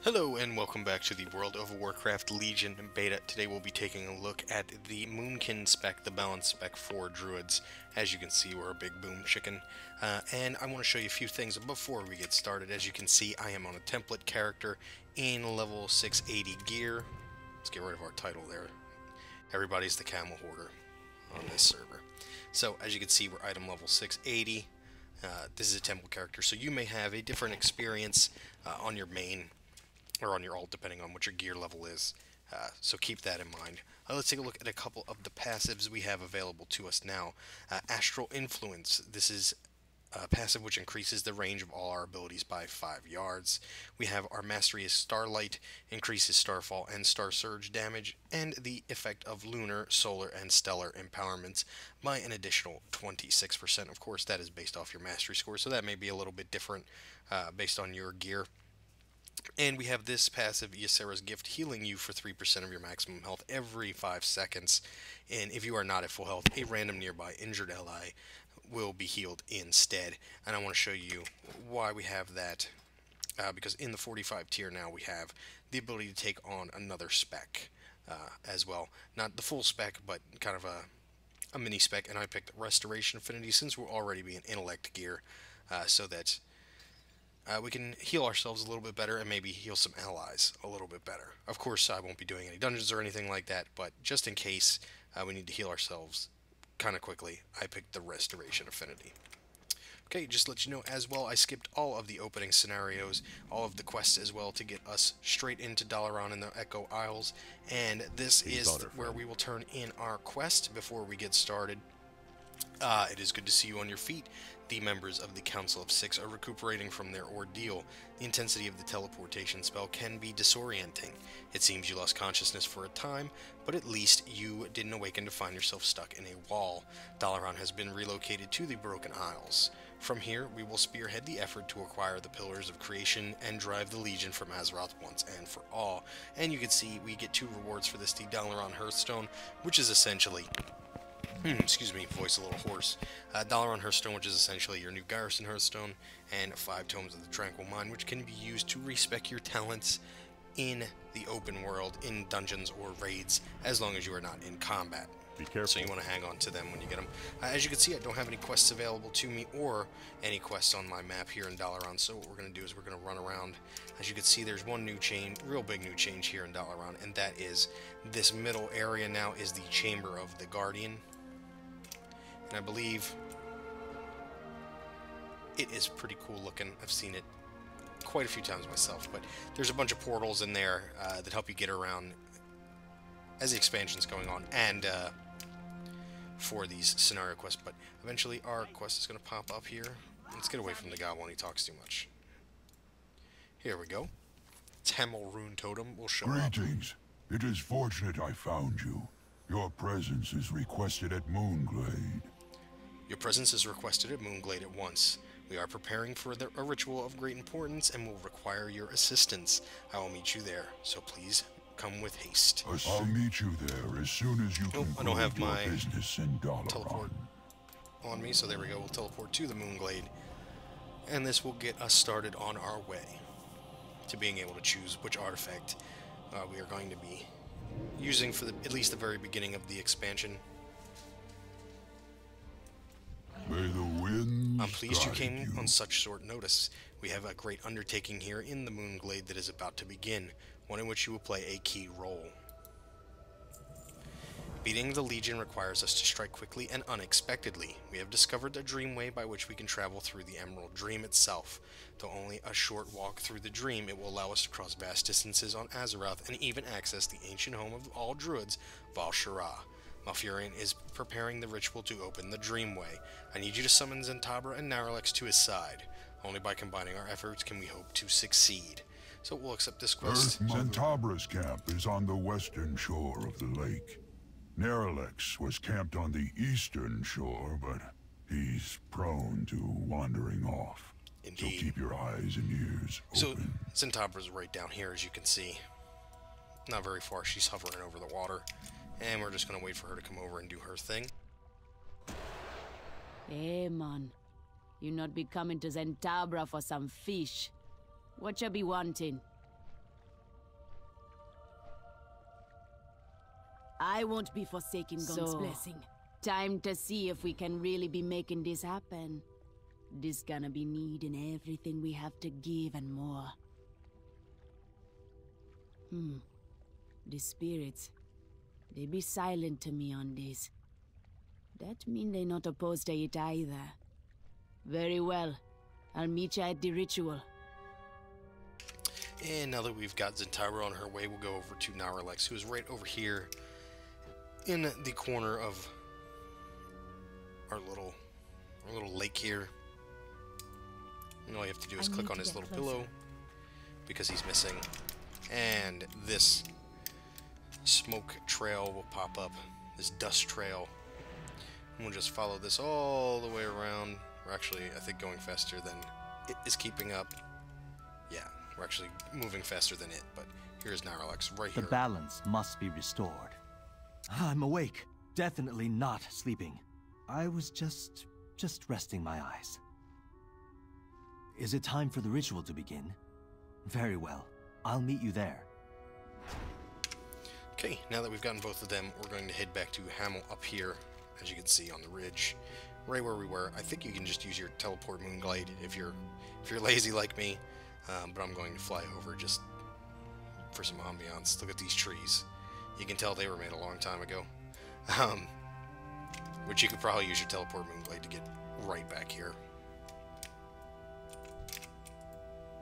Hello and welcome back to the World of Warcraft Legion beta. Today we'll be taking a look at the Moonkin spec, the balance spec for Druids. As you can see, we're a big boom chicken. And I want to show you a few things before we get started. As you can see, I am on a template character in level 680 gear. Let's get rid of our title there. Everybody's the Camel Hoarder on this server. So, as you can see, we're item level 680. This is a template character, so you may have a different experience on your main or on your alt, depending on what your gear level is. So keep that in mind. Let's take a look at a couple of the passives we have available to us now. Astral Influence. This is a passive which increases the range of all our abilities by 5 yards. We have our Mastery is Starlight, increases Starfall and Star Surge damage, and the effect of Lunar, Solar, and Stellar Empowerments by an additional 26%. Of course, that is based off your Mastery score, so that may be a little bit different based on your gear. And we have this passive, Ysera's Gift, healing you for 3% of your maximum health every 5 seconds. And if you are not at full health, a random nearby injured ally will be healed instead. And I want to show you why we have that. Because in the 45 tier now we have the ability to take on another spec as well. Not the full spec, but kind of a mini spec. And I picked Restoration Affinity since we'll already be in Intellect gear, so that we can heal ourselves a little bit better and maybe heal some allies a little bit better. Of course, I won't be doing any dungeons or anything like that, but just in case we need to heal ourselves kind of quickly, I picked the Restoration Affinity. Okay, just to let you know as well, I skipped all of the opening scenarios, all of the quests as well, to get us straight into Dalaran and the Echo Isles, and this is where we will turn in our quest before we get started. It is good to see you on your feet. The members of the Council of Six are recuperating from their ordeal. The intensity of the teleportation spell can be disorienting. It seems you lost consciousness for a time, but at least you didn't awaken to find yourself stuck in a wall. Dalaran has been relocated to the Broken Isles. From here, we will spearhead the effort to acquire the Pillars of Creation and drive the Legion from Azeroth once and for all. And you can see we get 2 rewards for this, the Dalaran Hearthstone, which is essentially... excuse me, voice a little hoarse. Dalaran Hearthstone, which is essentially your new Garrison Hearthstone, and 5 Tomes of the Tranquil Mind, which can be used to respec your talents in the open world, in dungeons or raids, as long as you are not in combat. Be careful. So you want to hang on to them when you get them. As you can see, I don't have any quests available to me or any quests on my map here in Dalaran, so what we're going to do is we're going to run around. As you can see, there's one new change, real big new change here in Dalaran, and that is this middle area now is the Chamber of the Guardian. And I believe it is pretty cool looking. I've seen it quite a few times myself, but there's a bunch of portals in there that help you get around as the expansion's going on, and for these scenario quests. But eventually our quest is going to pop up here. Let's get away from the guy when he talks too much. Here we go. Tamil Rune Totem will show up. Greetings. It is fortunate I found you. Your presence is requested at Moonglade. Your presence is requested at Moonglade at once. We are preparing for a ritual of great importance and will require your assistance. I will meet you there, so please come with haste. I'll meet you there as soon as you conclude I don't have your my business in teleport Dalaran. on me, so there we go. We'll teleport to the Moonglade, and this will get us started on our way to being able to choose which artifact we are going to be using for at least the very beginning of the expansion. May the winds I'm pleased you guide came you. on such short notice. We have a great undertaking here in the Moonglade that is about to begin, one in which you will play a key role. Beating the Legion requires us to strike quickly and unexpectedly. We have discovered a dreamway by which we can travel through the Emerald Dream itself. Though only a short walk through the dream, it will allow us to cross vast distances on Azeroth and even access the ancient home of all Druids, Val'Sharah. Malfurion is preparing the ritual to open the Dreamway. I need you to summon Zentabra and Narlex to his side. Only by combining our efforts can we hope to succeed. So we'll accept this quest. Zentabra's camp is on the western shore of the lake. Narlex was camped on the eastern shore, but he's prone to wandering off. Indeed. So keep your eyes and ears open. So Zentabra's right down here, as you can see. Not very far. She's hovering over the water. And we're just going to wait for her to come over and do her thing. Hey, man. You not be coming to Zentabra for some fish. What you be wanting? I won't be forsaken God's blessing. Time to see if we can really be making this happen. This gonna be needing everything we have to give and more. The spirits, they be silent to me on this. That mean they not opposed to it either. Very well. I'll meet you at the ritual. And now that we've got Zentira on her way, we'll go over to Naralex, who is right over here in the corner of our little lake here. And all you have to do is click on his little pillow, because he's missing. And this smoke trail will pop up, this dust trail. And we'll just follow this all the way around. We're actually, I think, going faster than it is keeping up. Yeah, we're actually moving faster than it, but here's Naralex right here. The balance must be restored. I'm awake. Definitely not sleeping. I was just resting my eyes. Is it time for the ritual to begin? Very well. I'll meet you there. Okay, now that we've gotten both of them, we're going to head back to Hamel up here, as you can see on the ridge, right where we were. I think you can just use your teleport Moonglade if you're lazy like me, but I'm going to fly over just for some ambiance. Look at these trees. You can tell they were made a long time ago. Which you could probably use your teleport Moonglade to get right back here.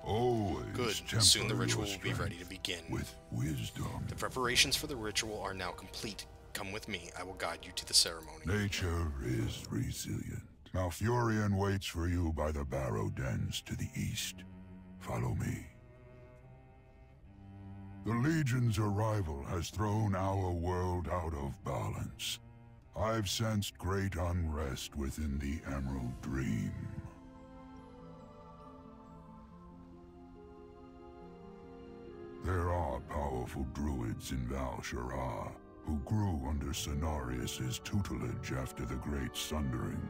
Always Good. Soon the ritual will be ready to begin. With wisdom. The preparations for the ritual are now complete. Come with me. I will guide you to the ceremony. Nature is resilient. Malfurion waits for you by the barrow dens to the east. Follow me. The Legion's arrival has thrown our world out of balance. I've sensed great unrest within the Emerald Dream. There are powerful druids in Val-Shara who grew under Cenarius' tutelage after the Great Sundering.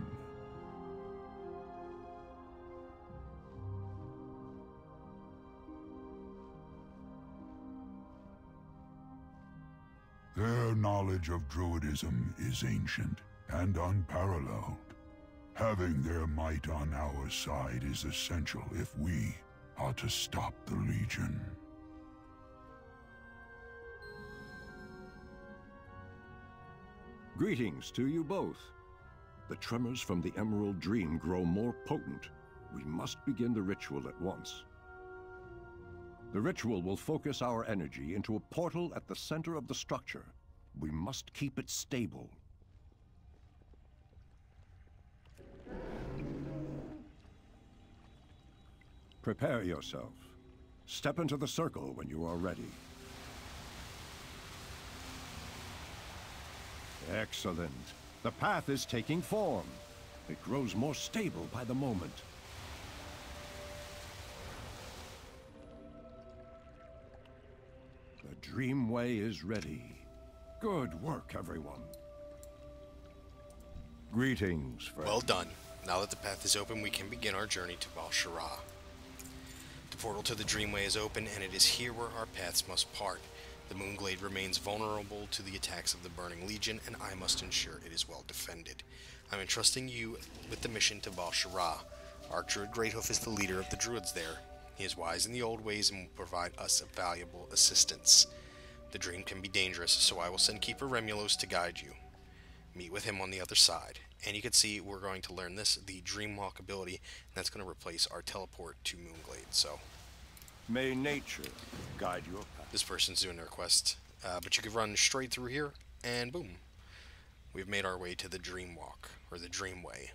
Their knowledge of Druidism is ancient and unparalleled. Having their might on our side is essential if we are to stop the Legion. Greetings to you both. The tremors from the Emerald Dream grow more potent. We must begin the ritual at once. The ritual will focus our energy into a portal at the center of the structure. We must keep it stable. Prepare yourself. Step into the circle when you are ready. Excellent. The path is taking form. It grows more stable by the moment. The Dreamway is ready. Good work, everyone. Greetings, friend. Well done. Now that the path is open, we can begin our journey to Val-Shara. The portal to the Dreamway is open, and it is here where our paths must part. The Moonglade remains vulnerable to the attacks of the Burning Legion, and I must ensure it is well defended. I'm entrusting you with the mission to Val-Shara. Our Druid Greathoof is the leader of the Druids there. He is wise in the old ways and will provide us valuable assistance. The dream can be dangerous, so I will send Keeper Remulos to guide you. Meet with him on the other side. And you can see we're going to learn this, the Dreamwalk ability, and that's going to replace our teleport to Moonglade, so... May nature guide your path. This person's doing their quest, but you can run straight through here, and boom. We've made our way to the Dreamwalk, or the Dreamway.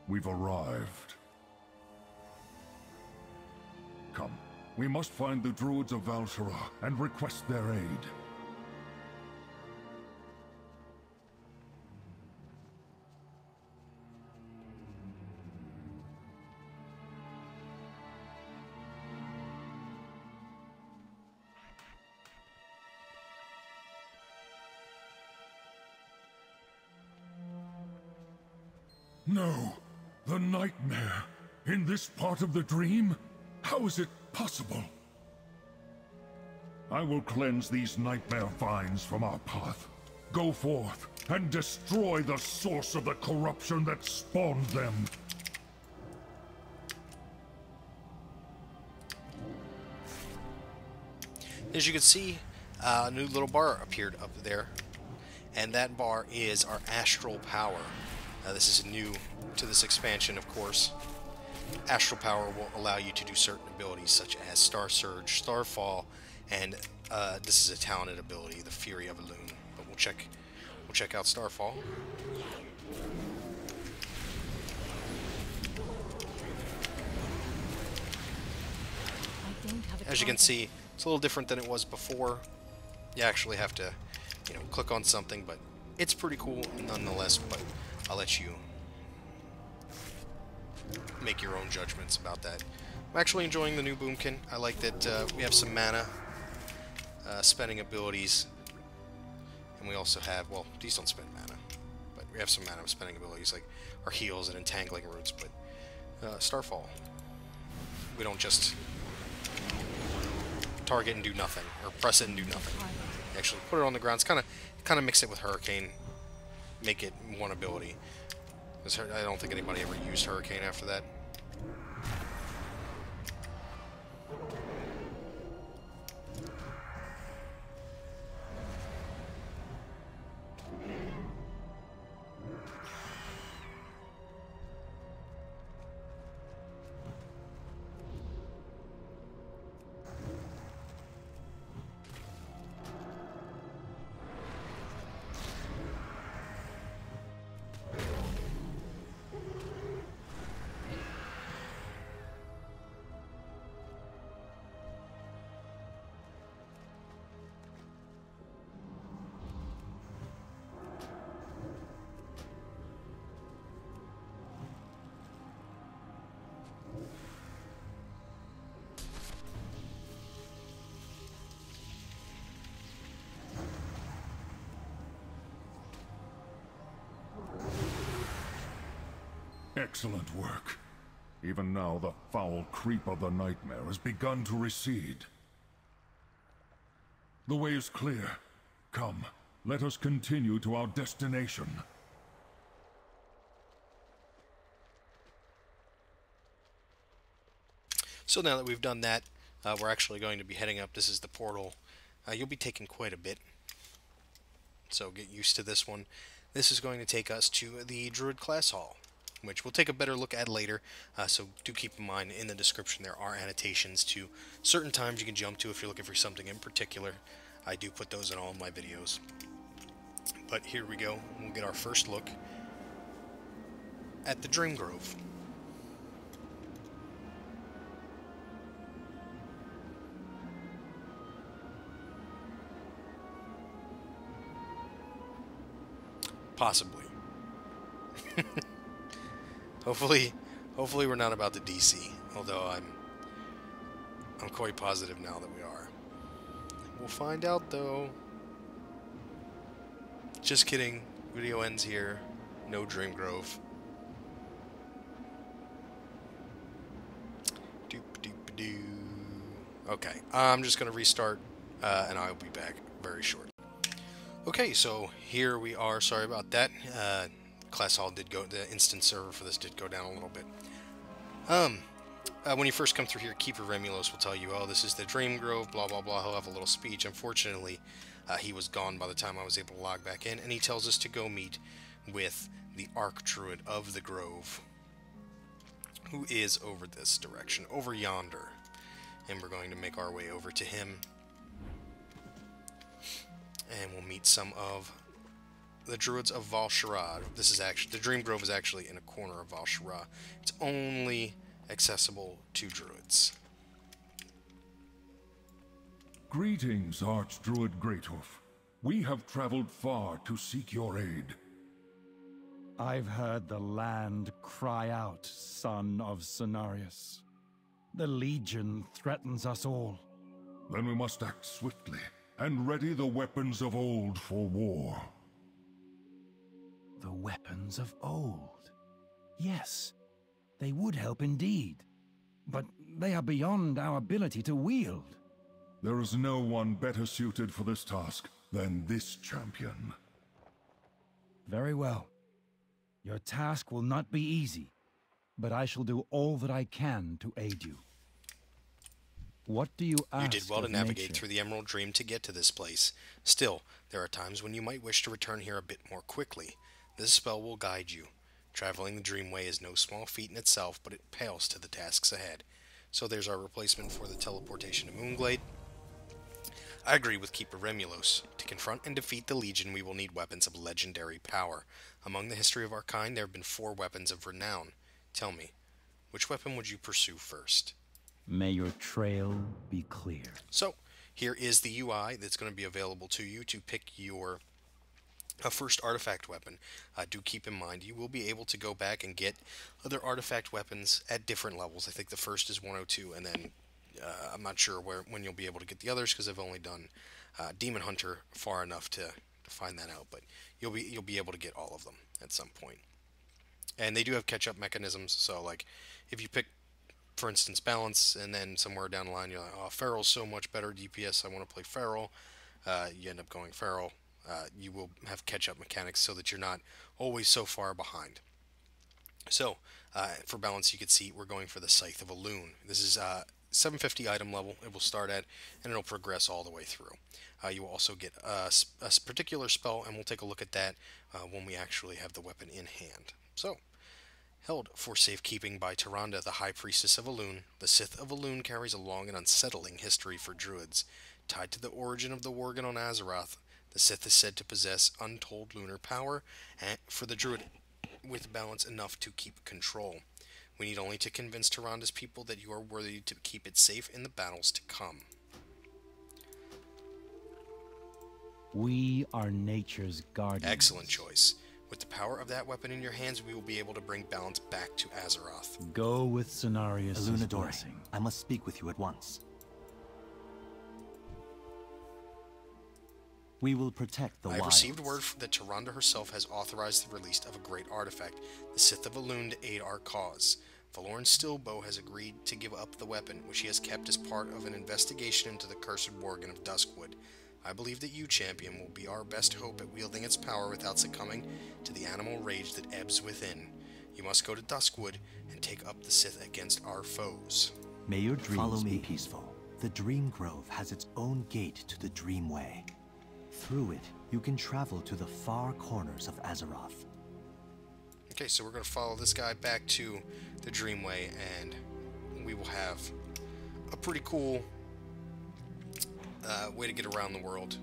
We've arrived. Come, we must find the Druids of Val-Shara and request their aid. No, the nightmare in this part of the dream? How is it possible? I will cleanse these nightmare vines from our path. Go forth and destroy the source of the corruption that spawned them. As you can see, a new little bar appeared up there, and that bar is our astral power. This is new to this expansion, of course. Astral power will allow you to do certain abilities such as Star Surge, Starfall, and this is a talented ability, the Fury of a Loon. But we'll check out Starfall. As you can see, it's a little different than it was before. You actually have to, you know, click on something, but it's pretty cool nonetheless. But I'll let you make your own judgments about that. I'm actually enjoying the new Boomkin. I like that we have some mana, spending abilities, and we also have, well, these don't spend mana, but we have some mana spending abilities like our heals and entangling roots. But Starfall, we don't just target and do nothing, or press it and do nothing. You actually put it on the ground. It's kind of mix it with Hurricane, make it one ability. I don't think anybody ever used Hurricane after that. Excellent work. Even now, the foul creep of the nightmare has begun to recede. The way is clear. Come, let us continue to our destination. So now that we've done that, we're actually going to be heading up. This is the portal. You'll be taking quite a bit, so get used to this one. This is going to take us to the Druid class hall, which we'll take a better look at later, so do keep in mind in the description there are annotations to certain times you can jump to if you're looking for something in particular. I do put those in all of my videos. But here we go. We'll get our first look at the Dream Grove. Possibly. Hopefully we're not about to DC, although I'm quite positive now that we are. We'll find out though. Just kidding. Video ends here. No Dream Grove. Doop-a-doop-a-doo. Okay, I'm just gonna restart, and I'll be back very shortly. Okay, so here we are. Sorry about that. Class hall did go, the instance server for this did go down a little bit. When you first come through here, Keeper Remulos will tell you, oh, this is the Dream Grove, blah, blah, blah. He'll have a little speech. Unfortunately, he was gone by the time I was able to log back in, and he tells us to go meet with the Archdruid of the Grove, who is over this direction, over yonder. And we're going to make our way over to him, and we'll meet some of the Druids of Val'sharad. This is actually, the Dream Grove is actually in a corner of Val'sharad. It's only accessible to Druids. Greetings, Archdruid Greathoof. We have traveled far to seek your aid. I've heard the land cry out, son of Cenarius. The Legion threatens us all. Then we must act swiftly and ready the weapons of old for war. The weapons of old. Yes, they would help indeed. but they are beyond our ability to wield. There is no one better suited for this task than this champion. Very well. Your task will not be easy, but I shall do all that I can to aid you. What do you ask? You did well to of navigate nature? through the Emerald Dream to get to this place. Still, there are times when you might wish to return here a bit more quickly. This spell will guide you. Traveling the Dreamway is no small feat in itself, but it pales to the tasks ahead. So there's our replacement for the teleportation to Moonglade. I agree with Keeper Remulos. To confront and defeat the Legion, we will need weapons of legendary power. Among the history of our kind, there have been 4 weapons of renown. Tell me, which weapon would you pursue first? May your trail be clear. So, here is the UI that's going to be available to you to pick your first artifact weapon. Do keep in mind, you will be able to go back and get other artifact weapons at different levels. I think the first is 102, and then I'm not sure when you'll be able to get the others, because I've only done Demon Hunter far enough to find that out. But you'll be able to get all of them at some point. And they do have catch-up mechanisms, so like if you pick, for instance, Balance, and then somewhere down the line you're like, oh, Feral's so much better DPS, I want to play Feral, you end up going Feral. You will have catch-up mechanics so that you're not always so far behind. So, for Balance, you can see we're going for the Scythe of Elune. This is 750 item level it will start at, and it'll progress all the way through. You will also get a particular spell, and we'll take a look at that when we actually have the weapon in hand. So, held for safekeeping by Tyrande, the High Priestess of Elune, the Scythe of Elune carries a long and unsettling history for Druids. Tied to the origin of the Worgen on Azeroth, the Scythe is said to possess untold lunar power, and for the Druid with balance enough to keep control. We need only to convince Tyrande's people that you are worthy to keep it safe in the battles to come. We are nature's guardians. Excellent choice. With the power of that weapon in your hands, we will be able to bring balance back to Azeroth. Go with Cenarius' Illuminadore, blessing. I must speak with you at once. We will protect the I have wilds. received word that Tyrande herself has authorized the release of a great artifact, the Scythe of Elune, to aid our cause. Valoran Stillbow has agreed to give up the weapon, which he has kept as part of an investigation into the cursed Worgen of Duskwood. I believe that you, champion, will be our best hope at wielding its power without succumbing to the animal rage that ebbs within. You must go to Duskwood and take up the Scythe against our foes. May your dreams be peaceful. The Dream Grove has its own gate to the Dreamway. Through it, you can travel to the far corners of Azeroth. Okay, so we're going to follow this guy back to the Dreamway, and we will have a pretty cool way to get around the world,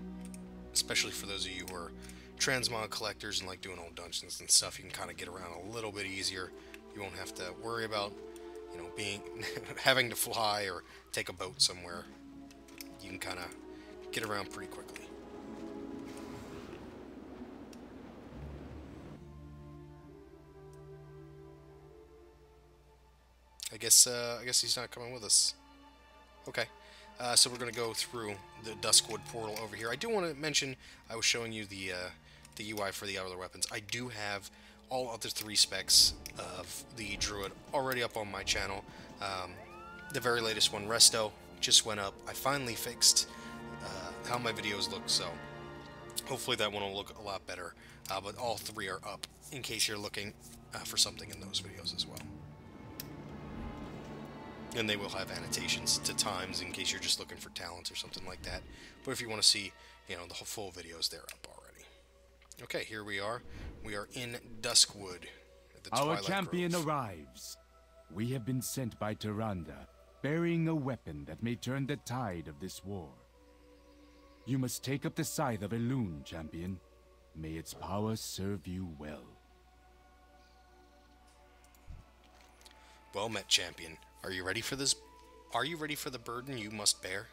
especially for those of you who are transmog collectors and like doing old dungeons and stuff. You can kind of get around a little bit easier. You won't have to worry about, you know, being having to fly or take a boat somewhere. You can kind of get around pretty quickly. I guess he's not coming with us. Okay. So we're going to go through the Duskwood portal over here. I do want to mention, I was showing you the UI for the other weapons. I do have all other 3 specs of the Druid already up on my channel. The very latest one, Resto, just went up. I finally fixed how my videos look, so hopefully that one will look a lot better. But all 3 are up, in case you're looking for something in those videos as well. And they will have annotations to times in case you're just looking for talents or something like that. But if you want to see, you know, the full videos, they're up already. Okay, here we are. We are in Duskwood at the Our Twilight champion Grove. arrives. We have been sent by Tyrande, bearing a weapon that may turn the tide of this war. You must take up the Scythe of Elune, champion. May its power serve you well. Well met, champion. Are you ready for this? Are you ready for the burden you must bear?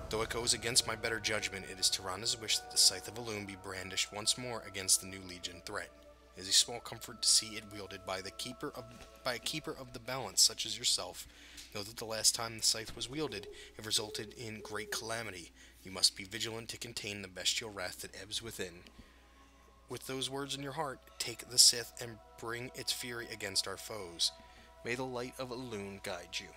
Though it goes against my better judgment, it is Tyrande's wish that the Scythe of Elune be brandished once more against the new Legion threat. It is a small comfort to see it wielded by a keeper of the balance such as yourself. Know that the last time the Scythe was wielded, it resulted in great calamity. You must be vigilant to contain the bestial wrath that ebbs within. With those words in your heart, take the Scythe and bring its fury against our foes. May the light of Elune guide you.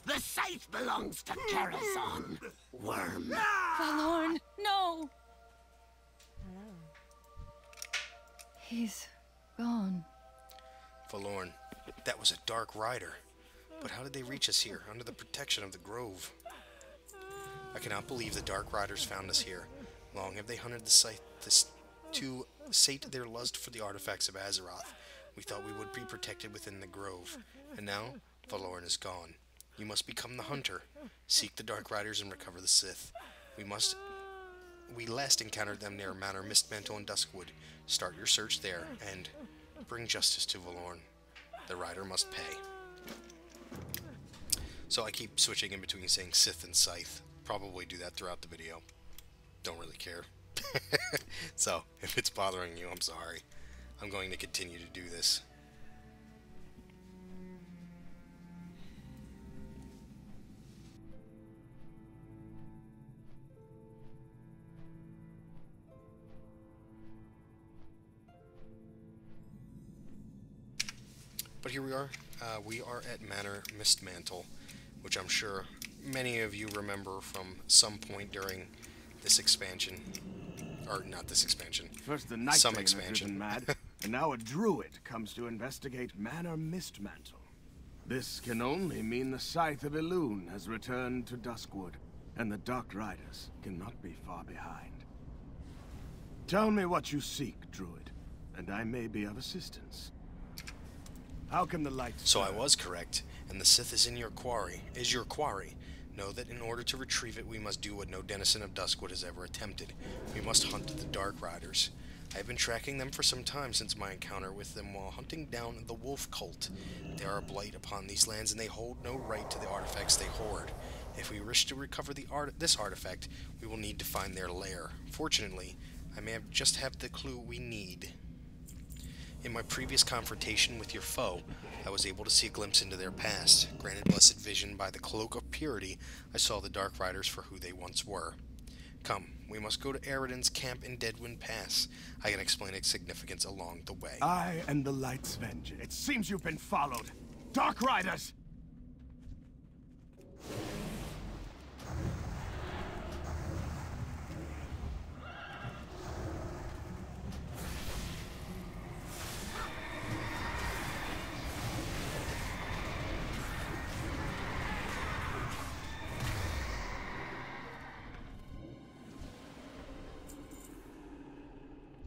The scythe belongs to Karazhan, worm. Valorn, no! He's gone. Valorn, that was a Dark Rider. But how did they reach us here, under the protection of the Grove? I cannot believe the Dark Riders found us here. Long have they hunted the site to sate their lust for the artifacts of Azeroth. We thought we would be protected within the Grove. And now, Valorn is gone. You must become the hunter. Seek the Dark Riders and recover the Sith. We last encountered them near Manor Mistmantle and Duskwood. Start your search there, and bring justice to Valorn. The Rider must pay. So I keep switching in between saying Sith and Scythe. Probably do that throughout the video. Don't really care. So, if it's bothering you, I'm sorry. I'm going to continue to do this. But here we are. We are at Manor Mistmantle, which I'm sure many of you remember from some point during this expansion. Or not this expansion. First the Night some Bane expansion. driven mad, and now a Druid comes to investigate Manor Mistmantle. This can only mean the Scythe of Elune has returned to Duskwood, and the Dark Riders cannot be far behind. Tell me what you seek, Druid, and I may be of assistance. How can the light... So I was correct, and the Sith is in your quarry. Know that in order to retrieve it, we must do what no denizen of Duskwood has ever attempted. We must hunt the Dark Riders. I have been tracking them for some time since my encounter with them while hunting down the Wolf Cult. They are a blight upon these lands, and they hold no right to the artifacts they hoard. If we wish to recover this artifact, we will need to find their lair. Fortunately, I may have just have the clue we need. In my previous confrontation with your foe, I was able to see a glimpse into their past. Granted blessed vision by the Cloak of Purity, I saw the Dark Riders for who they once were. Come, we must go to Eridan's camp in Deadwind Pass. I can explain its significance along the way. I and the Light's vengeance. It seems you've been followed. Dark Riders!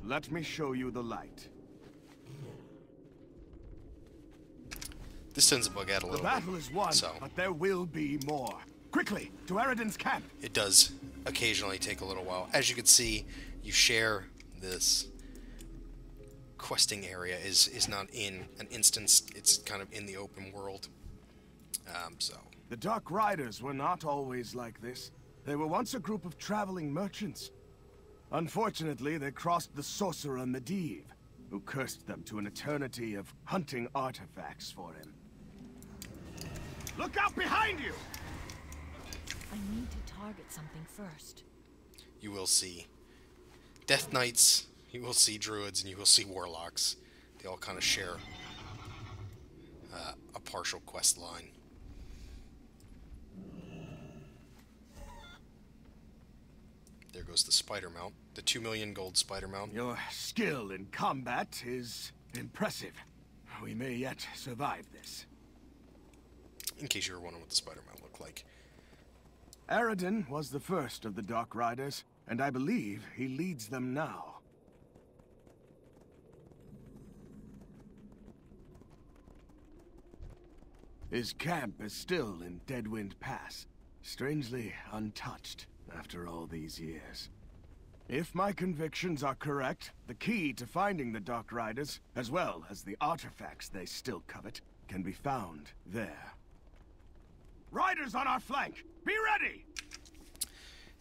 Let me show you the light. This tends to bug out a little bit. The battle is won, but there will be more. Quickly, to Eridan's camp! It does occasionally take a little while. As you can see, you share this questing area is not in an instance, it's kind of in the open world. The Dark Riders were not always like this. They were once a group of traveling merchants. Unfortunately, they crossed the sorcerer Medivh, who cursed them to an eternity of hunting artifacts for him. Look out behind you! I need to target something first. You will see Death Knights, you will see Druids, and you will see Warlocks. They all kind of share a partial quest line. There goes the spider mount, the 2 million gold spider mount. Your skill in combat is impressive. We may yet survive this. In case you were wondering what the spider mount looked like. Eridan was the first of the Dark Riders, and I believe he leads them now. His camp is still in Deadwind Pass, strangely untouched after all these years. If my convictions are correct, the key to finding the Dark Riders, as well as the artifacts they still covet, can be found there. Riders on our flank! Be ready!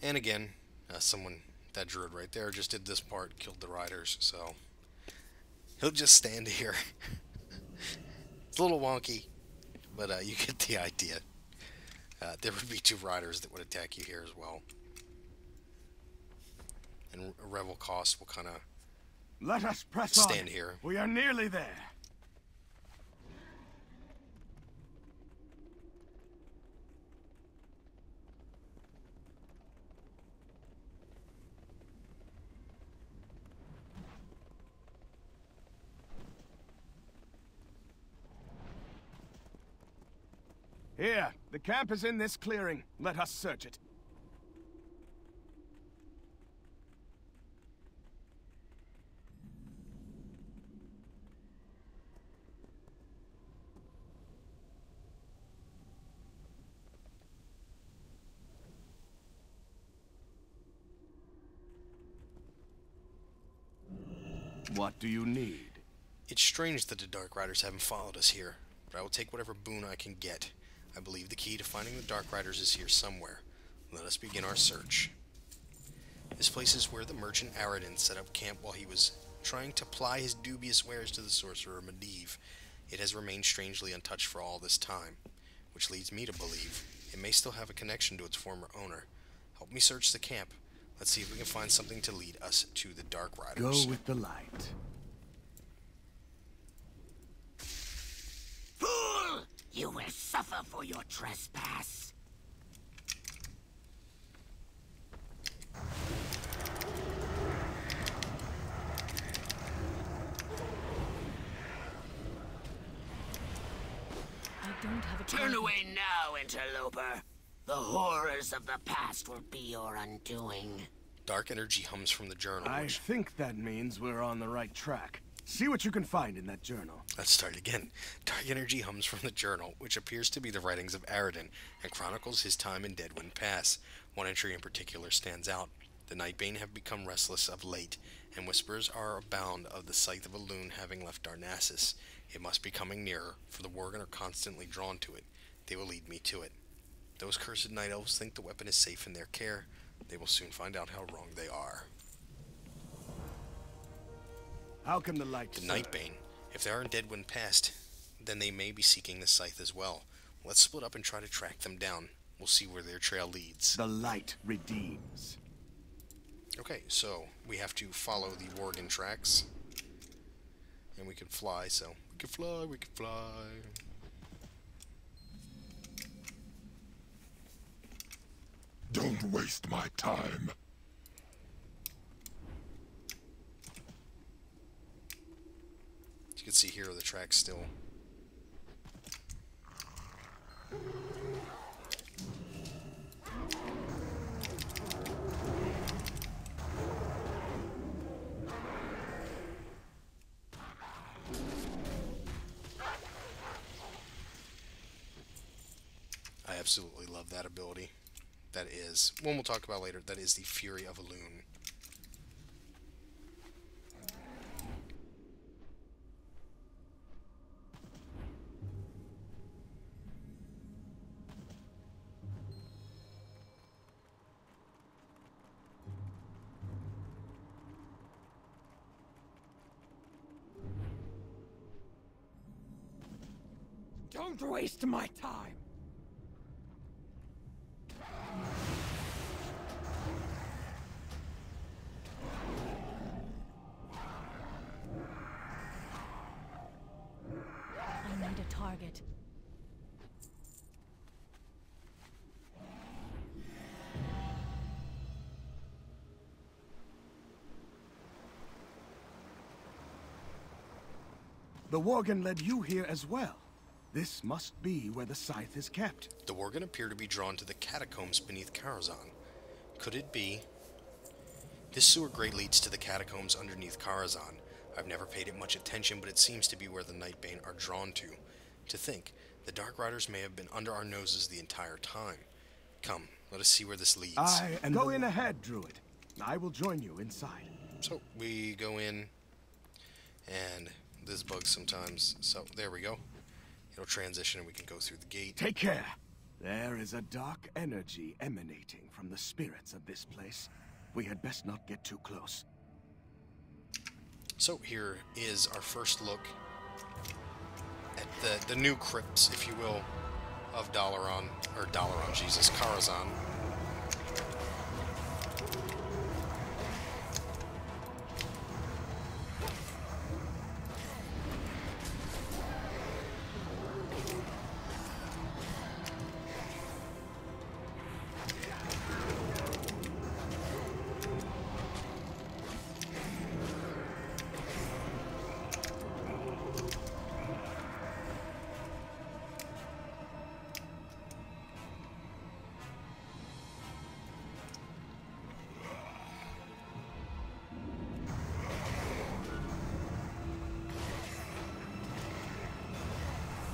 And again, that Druid right there just did this part, killed the Riders, so he'll just stand here. It's a little wonky, but you get the idea. There would be 2 Riders that would attack you here as well. And Revel Cost will kind of Let us press on. stand here. We are nearly there. Here, the camp is in this clearing. Let us search it. What do you need? It's strange that the Dark Riders haven't followed us here, but I will take whatever boon I can get. I believe the key to finding the Dark Riders is here somewhere. Let us begin our search. This place is where the merchant Aradin set up camp while he was trying to ply his dubious wares to the sorcerer Medivh. It has remained strangely untouched for all this time, which leads me to believe it may still have a connection to its former owner. Help me search the camp. Let's see if we can find something to lead us to the Dark Riders. Go with the light. Fool! You will suffer for your trespass. I don't have a Turn target. away now, interloper. The horrors of the past will be your undoing. Dark energy hums from the journal, I which... think that means we're on the right track. See what you can find in that journal. Let's start again. Dark energy hums from the journal, which appears to be the writings of Aradin, and chronicles his time in Deadwind Pass. One entry in particular stands out. The Nightbane have become restless of late, and whispers are abound of the Scythe of Elune having left Darnassus. It must be coming nearer, for the Worgen are constantly drawn to it. They will lead me to it. Those cursed Night Elves think the weapon is safe in their care. They will soon find out how wrong they are. How can the light The serve? Nightbane. If they are in Deadwind Past, then they may be seeking the Scythe as well. Let's split up and try to track them down. We'll see where their trail leads. The light redeems. Okay, so we have to follow the Worgen tracks. And we can fly, so we can fly, we can fly. Don't waste my time. As you can see here, the tracks still. I absolutely love that ability. That is, one we'll talk about later, that is the Fury of Elune. Don't waste my time. I need a target. The Worgen led you here as well. This must be where the scythe is kept. The Worgen appear to be drawn to the catacombs beneath Karazhan. Could it be? This sewer grate leads to the catacombs underneath Karazhan. I've never paid it much attention, but it seems to be where the Nightbane are drawn to. To think, the Dark Riders may have been under our noses the entire time. Come, let us see where this leads. Go in ahead, Druid. I will join you inside. So, we go in, and this bugs sometimes, so there we go. It'll transition and we can go through the gate. Take care. There is a dark energy emanating from the spirits of this place. We had best not get too close. So here is our first look at the new crypts, if you will, of Karazhan.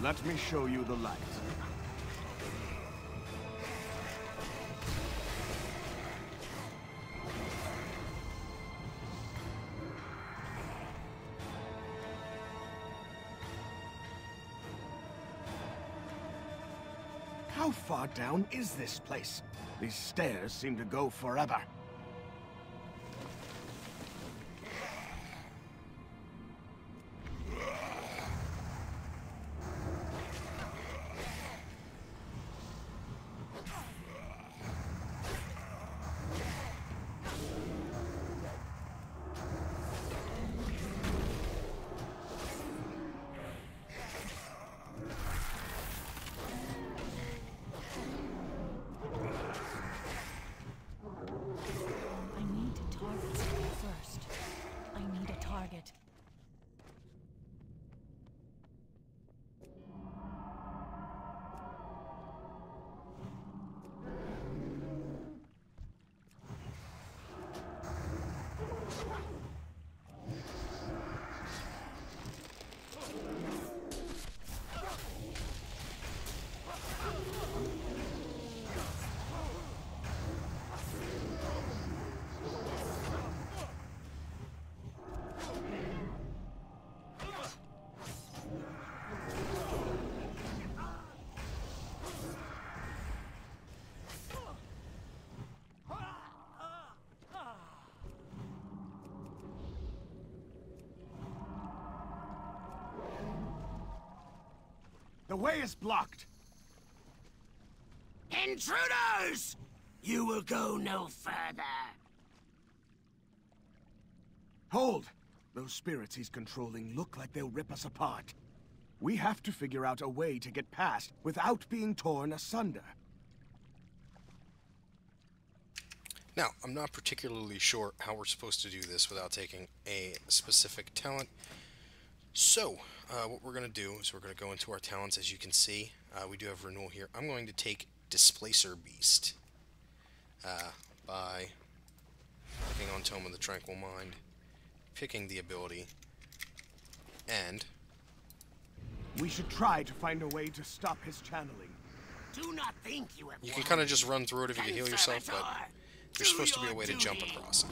Let me show you the light. How far down is this place? These stairs seem to go forever. The way is blocked. Intruders! You will go no further. Hold! Those spirits he's controlling look like they'll rip us apart. We have to figure out a way to get past without being torn asunder. Now, I'm not particularly sure how we're supposed to do this without taking a specific talent. So, what we're going to do is we're going to go into our talents. As you can see, we do have renewal here. I'm going to take Displacer Beast by clicking on Tome of the Tranquil Mind, picking the ability, and we should try to find a way to stop his channeling. Do not think you have. You can kind of just run through it if you can heal yourself, but there's supposed to be a way to jump across it.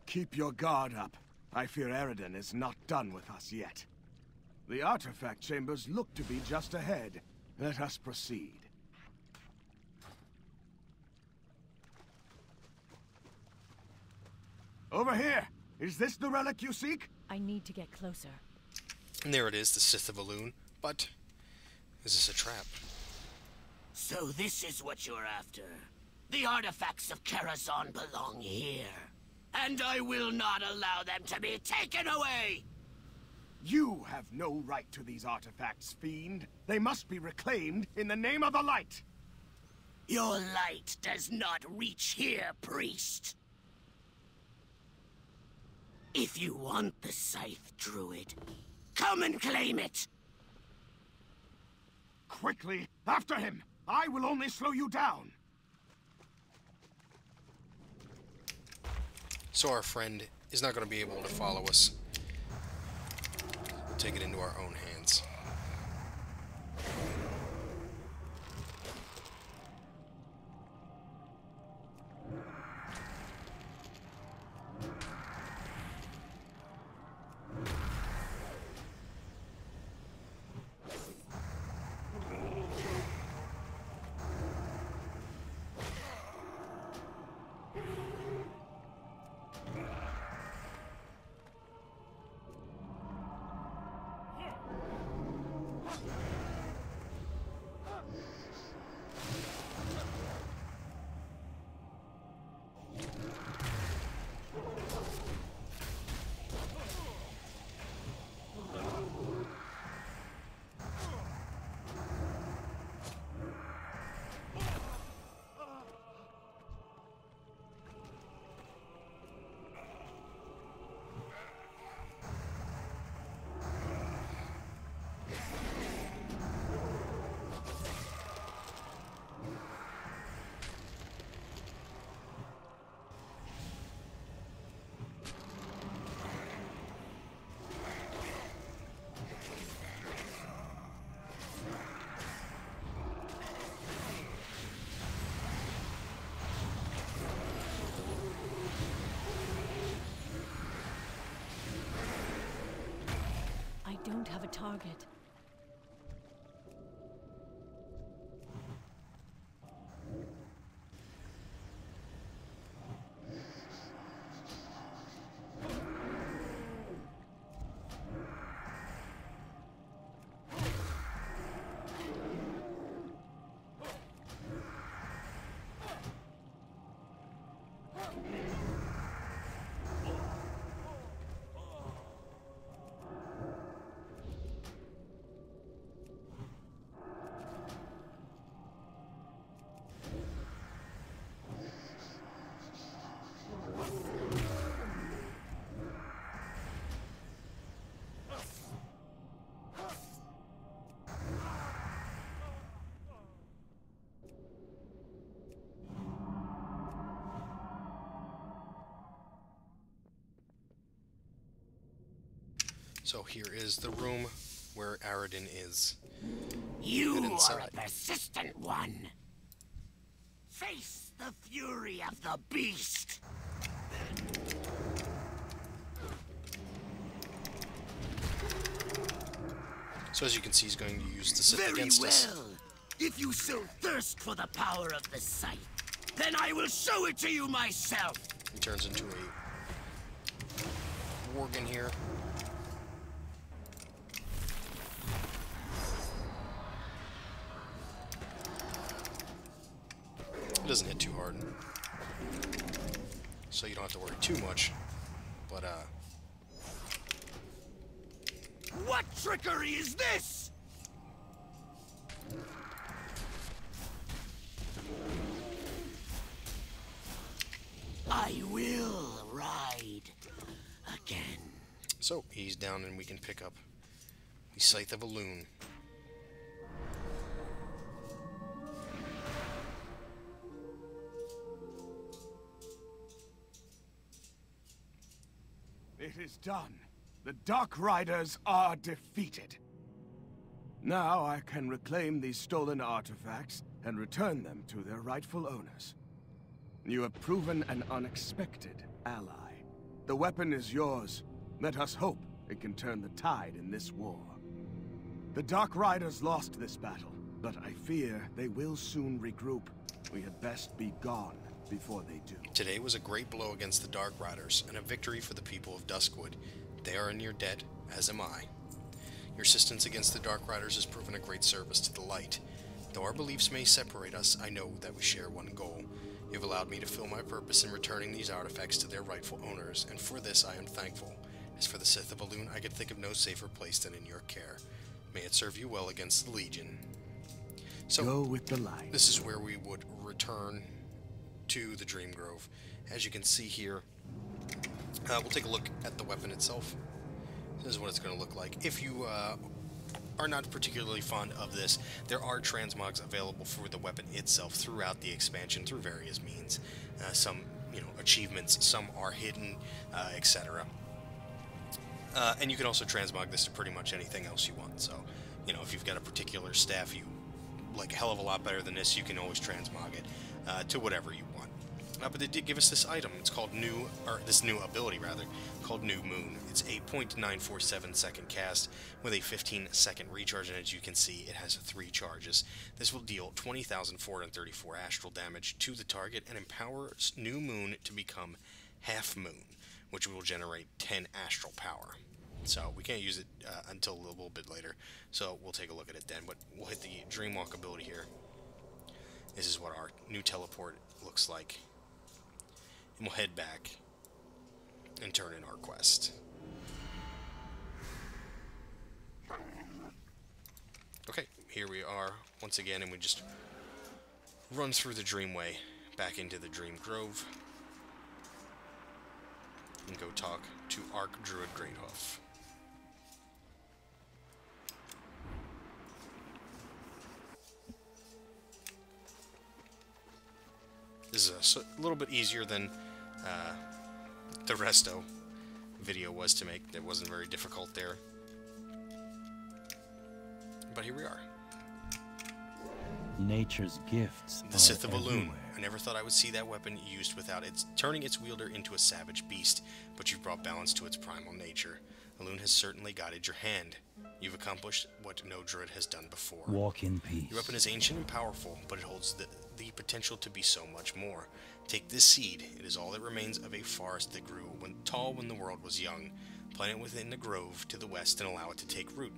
Keep your guard up. I fear Eridan is not done with us yet. The artifact chambers look to be just ahead. Let us proceed. Over here! Is this the relic you seek? I need to get closer. And there it is, the Sith of Elune. But, is this a trap? So this is what you're after. The artifacts of Karazhan belong here. And I will not allow them to be taken away! You have no right to these artifacts, fiend. They must be reclaimed in the name of the light! Your light does not reach here, priest. If you want the scythe, Druid, come and claim it! Quickly, after him! I will only slow you down! So our friend is not going to be able to follow us. We'll take it into our own hands. target. So here is the room where Aradin is. You are a persistent one. Face the fury of the beast. So as you can see, he's going to use the Sith against us. Very well. If you so thirst for the power of the sight, then I will show it to you myself. He turns into a worgen here. It doesn't hit too hard, so you don't have to worry too much. But what trickery is this? I will ride again. So he's down, and we can pick up the Scythe of Elune. It is done. The Dark Riders are defeated. Now I can reclaim these stolen artifacts and return them to their rightful owners. You have proven an unexpected ally. The weapon is yours. Let us hope it can turn the tide in this war. The Dark Riders lost this battle, but I fear they will soon regroup. We had best be gone before they do. Today was a great blow against the Dark Riders, and a victory for the people of Duskwood. They are in your debt, as am I. Your assistance against the Dark Riders has proven a great service to the light. Though our beliefs may separate us, I know that we share one goal. You've allowed me to fill my purpose in returning these artifacts to their rightful owners, and for this I am thankful. As for the Sith of Elune, I could think of no safer place than in your care. May it serve you well against the Legion. So, go with the light. This is where we would return to the Dream Grove. As you can see here, we'll take a look at the weapon itself. This is what it's going to look like. If you are not particularly fond of this, there are transmogs available for the weapon itself throughout the expansion through various means. Some, achievements, some are hidden, etc. And you can also transmog this to pretty much anything else you want. So, if you've got a particular staff you like a hell of a lot better than this, you can always transmog it to whatever you want. But they did give us this item. It's called this new ability rather, called New Moon. It's a 0.947 second cast with a 15-second recharge, and as you can see, it has 3 charges. This will deal 20,434 astral damage to the target and empowers New Moon to become Half Moon, which will generate 10 astral power. So we can't use it until a little bit later, so we'll take a look at it then. But we'll hit the Dreamwalk ability here. This is what our new teleport looks like. And we'll head back and turn in our quest. Okay, here we are once again, and we just run through the Dreamway back into the Dream Grove and go talk to Archdruid Greathoof. This is a little bit easier than the resto video was to make. It wasn't very difficult there. But here we are. Nature's gifts. The Sith of Elune. I never thought I would see that weapon used without turning its wielder into a savage beast, but you've brought balance to its primal nature. Elune has certainly guided your hand. You've accomplished what no Druid has done before. Walk in peace. Your weapon is ancient and powerful, but it holds the potential to be so much more. Take this seed. It is all that remains of a forest that grew tall when the world was young. Plant it within the grove to the west and allow it to take root.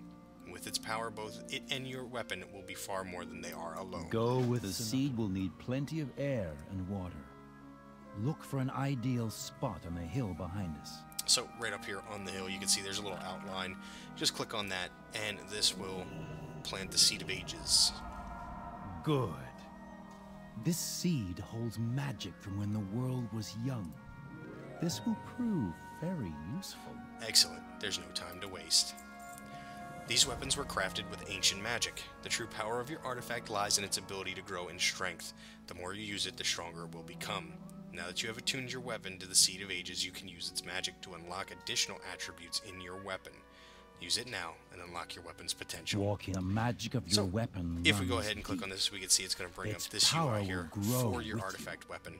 With its power, both it and your weapon will be far more than they are alone. Go with the seed will need plenty of air and water. Look for an ideal spot on the hill behind us. So right up here on the hill, you can see there's a little outline. Just click on that, and this will plant the Seed of Ages. Good. This seed holds magic from when the world was young. This will prove very useful. Excellent. There's no time to waste. These weapons were crafted with ancient magic. The true power of your artifact lies in its ability to grow in strength. The more you use it, the stronger it will become. Now that you have attuned your weapon to the Seed of Ages, you can use its magic to unlock additional attributes in your weapon. Use it now and unlock your weapon's potential. Walk in the magic of your weapon. If we go ahead and click on this, we can see it's going to bring up this UI here for your artifact weapon.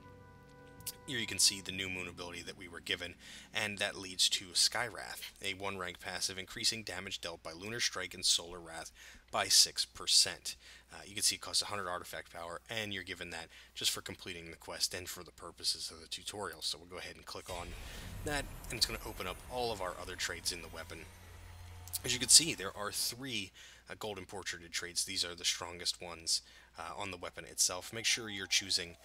Here you can see the new moon ability that we were given, and that leads to Sky Wrath, a 1-rank passive increasing damage dealt by Lunar Strike and Solar Wrath by 6%. You can see it costs 100 artifact power, and you're given that just for completing the quest and for the purposes of the tutorial. So we'll go ahead and click on that, and it's going to open up all of our other traits in the weapon. As you can see, there are 3 golden portraited traits. These are the strongest ones on the weapon itself. Make sure you're choosing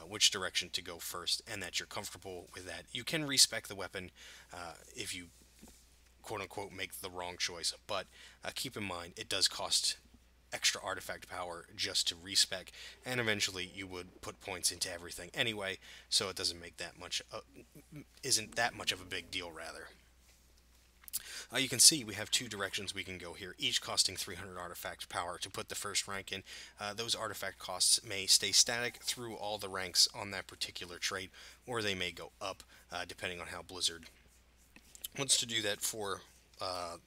which direction to go first and that you're comfortable with that. You can respec the weapon if you quote-unquote make the wrong choice, but keep in mind it does cost extra artifact power just to respec, and eventually you would put points into everything anyway, so it doesn't make that much isn't that much of a big deal, rather. You can see we have 2 directions we can go here, each costing 300 artifact power to put the first rank in. Those artifact costs may stay static through all the ranks on that particular trait, or they may go up depending on how Blizzard wants to do that for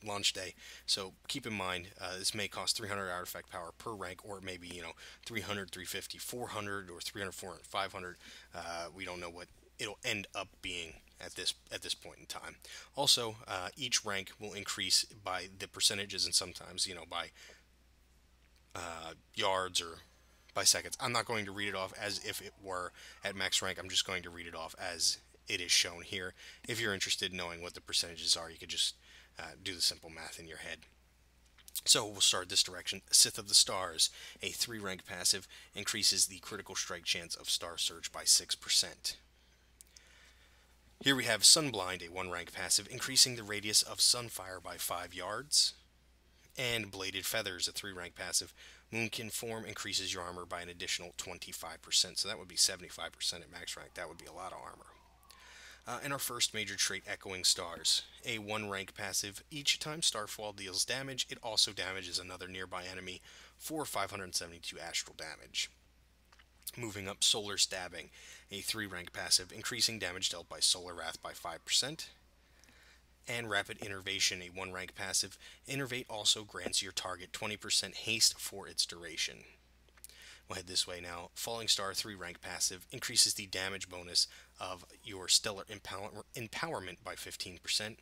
launch day. So keep in mind this may cost 300 artifact power per rank, or maybe 300, 350, 400, or 300, 400, 500. We don't know what it'll end up being at this point in time. Also, each rank will increase by the percentages, and sometimes by yards or by seconds. I'm not going to read it off as if it were at max rank. I'm just going to read it off as it is shown here. If you're interested in knowing what the percentages are, you could just do the simple math in your head. So we'll start this direction. Sith of the Stars, a 3-rank passive, increases the critical strike chance of Star Surge by 6%. Here we have Sunblind, a 1-rank passive, increasing the radius of Sunfire by 5 yards. And Bladed Feathers, a 3-rank passive, Moonkin form increases your armor by an additional 25%. So that would be 75% at max rank. That would be a lot of armor. And our first major trait, Echoing Stars, a 1-rank passive. Each time Starfall deals damage, it also damages another nearby enemy for 572 astral damage. Moving up, Solar Stabbing, a 3-rank passive, increasing damage dealt by Solar Wrath by 5%. And Rapid Innervation, a 1-rank passive. Innervate also grants your target 20% haste for its duration. We'll head this way now. Falling Star, 3-rank passive, increases the damage bonus of your Stellar Empowerment by 15%.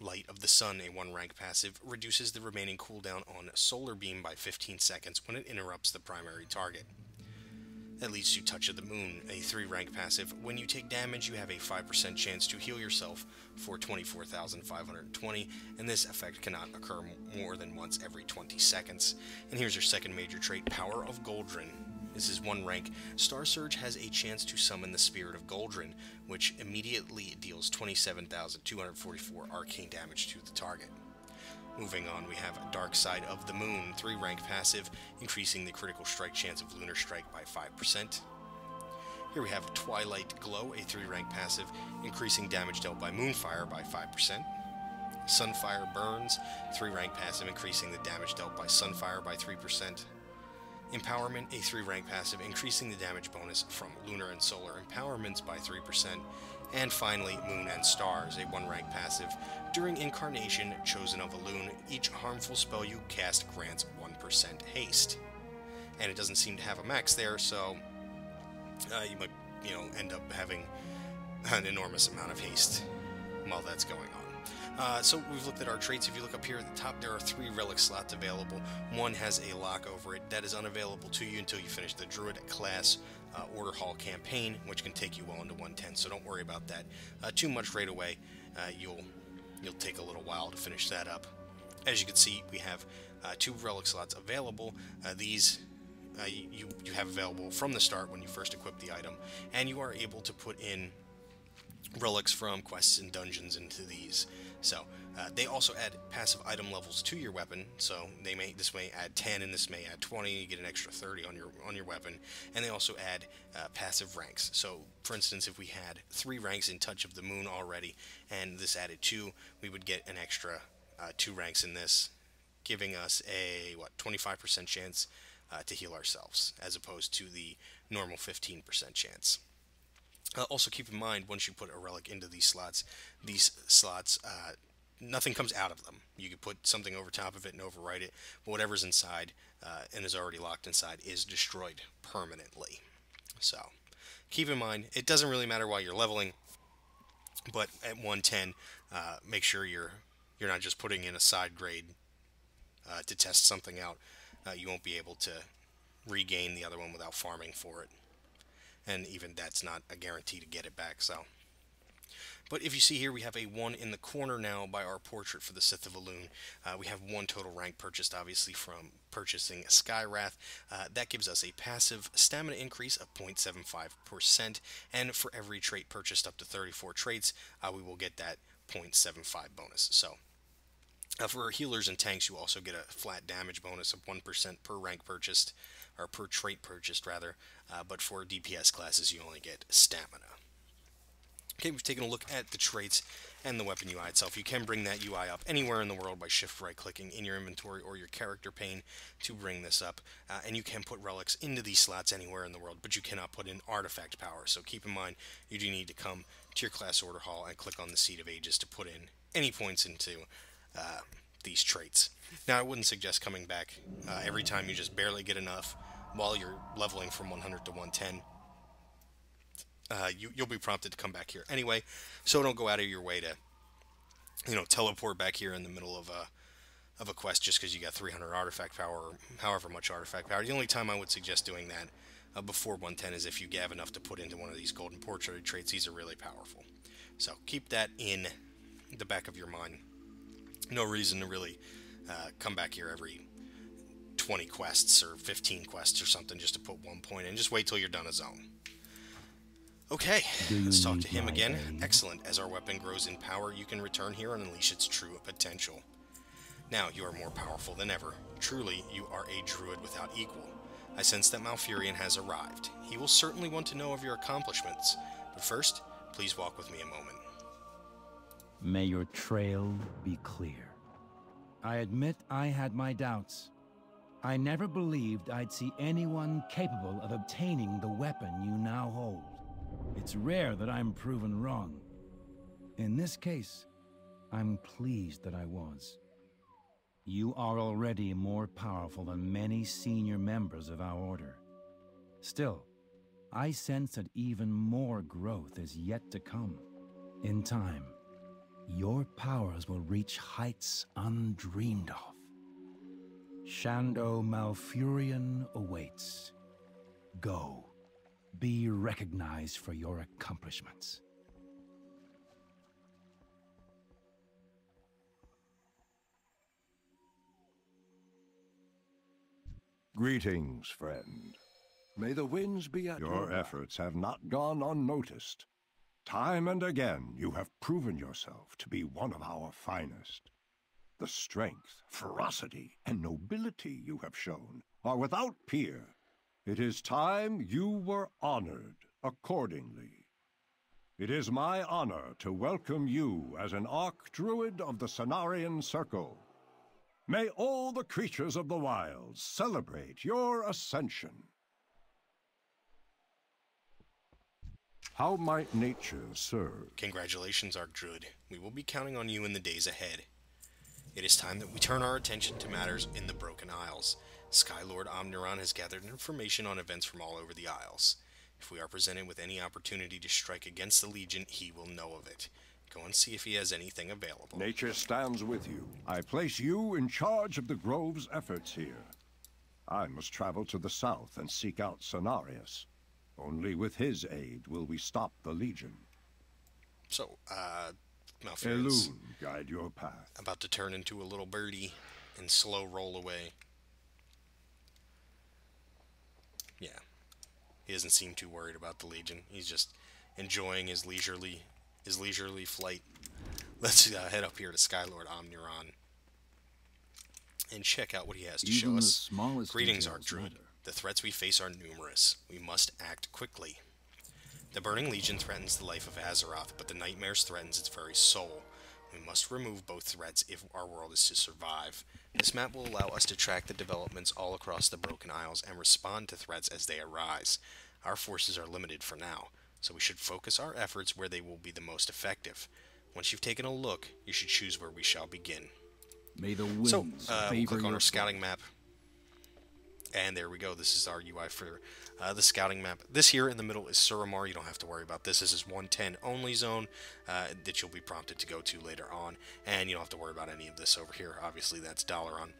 Light of the Sun, a 1-rank passive, reduces the remaining cooldown on Solar Beam by 15 seconds when it interrupts the primary target. That leads to Touch of the Moon, a 3-rank passive. When you take damage, you have a 5% chance to heal yourself for 24,520, and this effect cannot occur more than once every 20 seconds. And here's your second major trait, Power of Goldrin. This is 1 rank. Star Surge has a chance to summon the Spirit of Goldrin, which immediately deals 27,244 arcane damage to the target. Moving on, we have Dark Side of the Moon, 3-rank passive, increasing the critical strike chance of Lunar Strike by 5%. Here we have Twilight Glow, a 3-rank passive, increasing damage dealt by Moonfire by 5%. Sunfire Burns, 3-rank passive, increasing the damage dealt by Sunfire by 3%. Empowerment, a 3-rank passive, increasing the damage bonus from Lunar and Solar Empowerments by 3%. And finally, Moon and Stars, a 1-rank passive. During Incarnation, Chosen of Elune, each harmful spell you cast grants 1% haste. And it doesn't seem to have a max there, so you might, end up having an enormous amount of haste while that's going on. So we've looked at our traits. If you look up here at the top, there are 3 relic slots available. One has a lock over it that is unavailable to you until you finish the Druid class Order Hall campaign, which can take you well into 110. So don't worry about that too much right away. You'll take a little while to finish that up. As you can see, we have 2 relic slots available. These you have available from the start when you first equip the item, and you are able to put in relics from quests and dungeons into these. So they also add passive item levels to your weapon. So this may add 10 and this may add 20. You get an extra 30 on your weapon, and they also add passive ranks. So for instance, if we had 3 ranks in Touch of the Moon already, and this added 2, we would get an extra 2 ranks in this, giving us a 25% chance to heal ourselves, as opposed to the normal 15% chance. Also keep in mind, once you put a relic into these slots, nothing comes out of them. You can put something over top of it and overwrite it, but whatever's inside and is already locked inside is destroyed permanently. So keep in mind, it doesn't really matter while you're leveling, but at 110, make sure you're not just putting in a side grade to test something out. You won't be able to regain the other one without farming for it. And even that's not a guarantee to get it back, so. But if you see here, we have a 1 in the corner now by our portrait for the Sith of Elune. We have 1 total rank purchased, obviously, from purchasing Skywrath. That gives us a passive stamina increase of 0.75%, and for every trait purchased up to 34 traits, we will get that 0.75 bonus. So, for healers and tanks, you also get a flat damage bonus of 1% per rank purchased, or per trait purchased, rather. But for DPS classes, you only get stamina. Okay, we've taken a look at the traits and the weapon UI itself. You can bring that UI up anywhere in the world by shift right-clicking in your inventory or your character pane to bring this up. And you can put relics into these slots anywhere in the world, but you cannot put in artifact power. So keep in mind, you do need to come to your class order hall and click on the Seat of Ages to put in any points into these traits. Now, I wouldn't suggest coming back every time you just barely get enough while you're leveling from 100 to 110. You'll be prompted to come back here anyway, so don't go out of your way to, teleport back here in the middle of a quest just because you got 300 artifact power or however much artifact power. The only time I would suggest doing that before 110 is if you have enough to put into one of these golden portrait traits. These are really powerful, so keep that in the back of your mind. No reason to really come back here every 20 quests or 15 quests or something just to put 1 point in. Just wait till you're done a zone. Okay, let's talk to him again. Excellent. As our weapon grows in power, you can return here and unleash its true potential. Now you are more powerful than ever. Truly, you are a druid without equal. I sense that Malfurion has arrived. He will certainly want to know of your accomplishments. But first, please walk with me a moment. May your trail be clear. I admit I had my doubts. I never believed I'd see anyone capable of obtaining the weapon you now hold. It's rare that I'm proven wrong. In this case, I'm pleased that I was. You are already more powerful than many senior members of our order. Still, I sense that even more growth is yet to come. In time, your powers will reach heights undreamed of. Shando Malfurion awaits. Go. Be recognized for your accomplishments. Greetings, friend. May the winds be at your efforts have not gone unnoticed. Time and again, you have proven yourself to be one of our finest. The strength, ferocity, and nobility you have shown are without peer. It is time you were honored accordingly. It is my honor to welcome you as an Archdruid of the Cenarian Circle. May all the creatures of the wilds celebrate your ascension. How might nature serve? Congratulations, Archdruid. We will be counting on you in the days ahead. It is time that we turn our attention to matters in the Broken Isles. Skylord Omniron has gathered information on events from all over the Isles. If we are presented with any opportunity to strike against the Legion, he will know of it. Go and see if he has anything available. Nature stands with you. I place you in charge of the Grove's efforts here. I must travel to the south and seek out Cenarius. Only with his aid will we stop the Legion. So, Malfurion Elune, guide your path. about to turn into a little birdie and slow roll away. Yeah. He doesn't seem too worried about the Legion. He's just enjoying his leisurely flight. Let's head up here to Skylord Omnuron and check out what he has to show us. Greetings, Arc Druid. The threats we face are numerous. We must act quickly. The Burning Legion threatens the life of Azeroth, but the Nightmares threatens its very soul. We must remove both threats if our world is to survive. This map will allow us to track the developments all across the Broken Isles and respond to threats as they arise. Our forces are limited for now, so we should focus our efforts where they will be the most effective. Once you've taken a look, you should choose where we shall begin. May the winds we'll click on our scouting map. And there we go. This is our UI for the scouting map. This here in the middle is Suramar. You don't have to worry about this. This is 110 only zone that you'll be prompted to go to later on. And you don't have to worry about any of this over here. Obviously, that's Dalaran.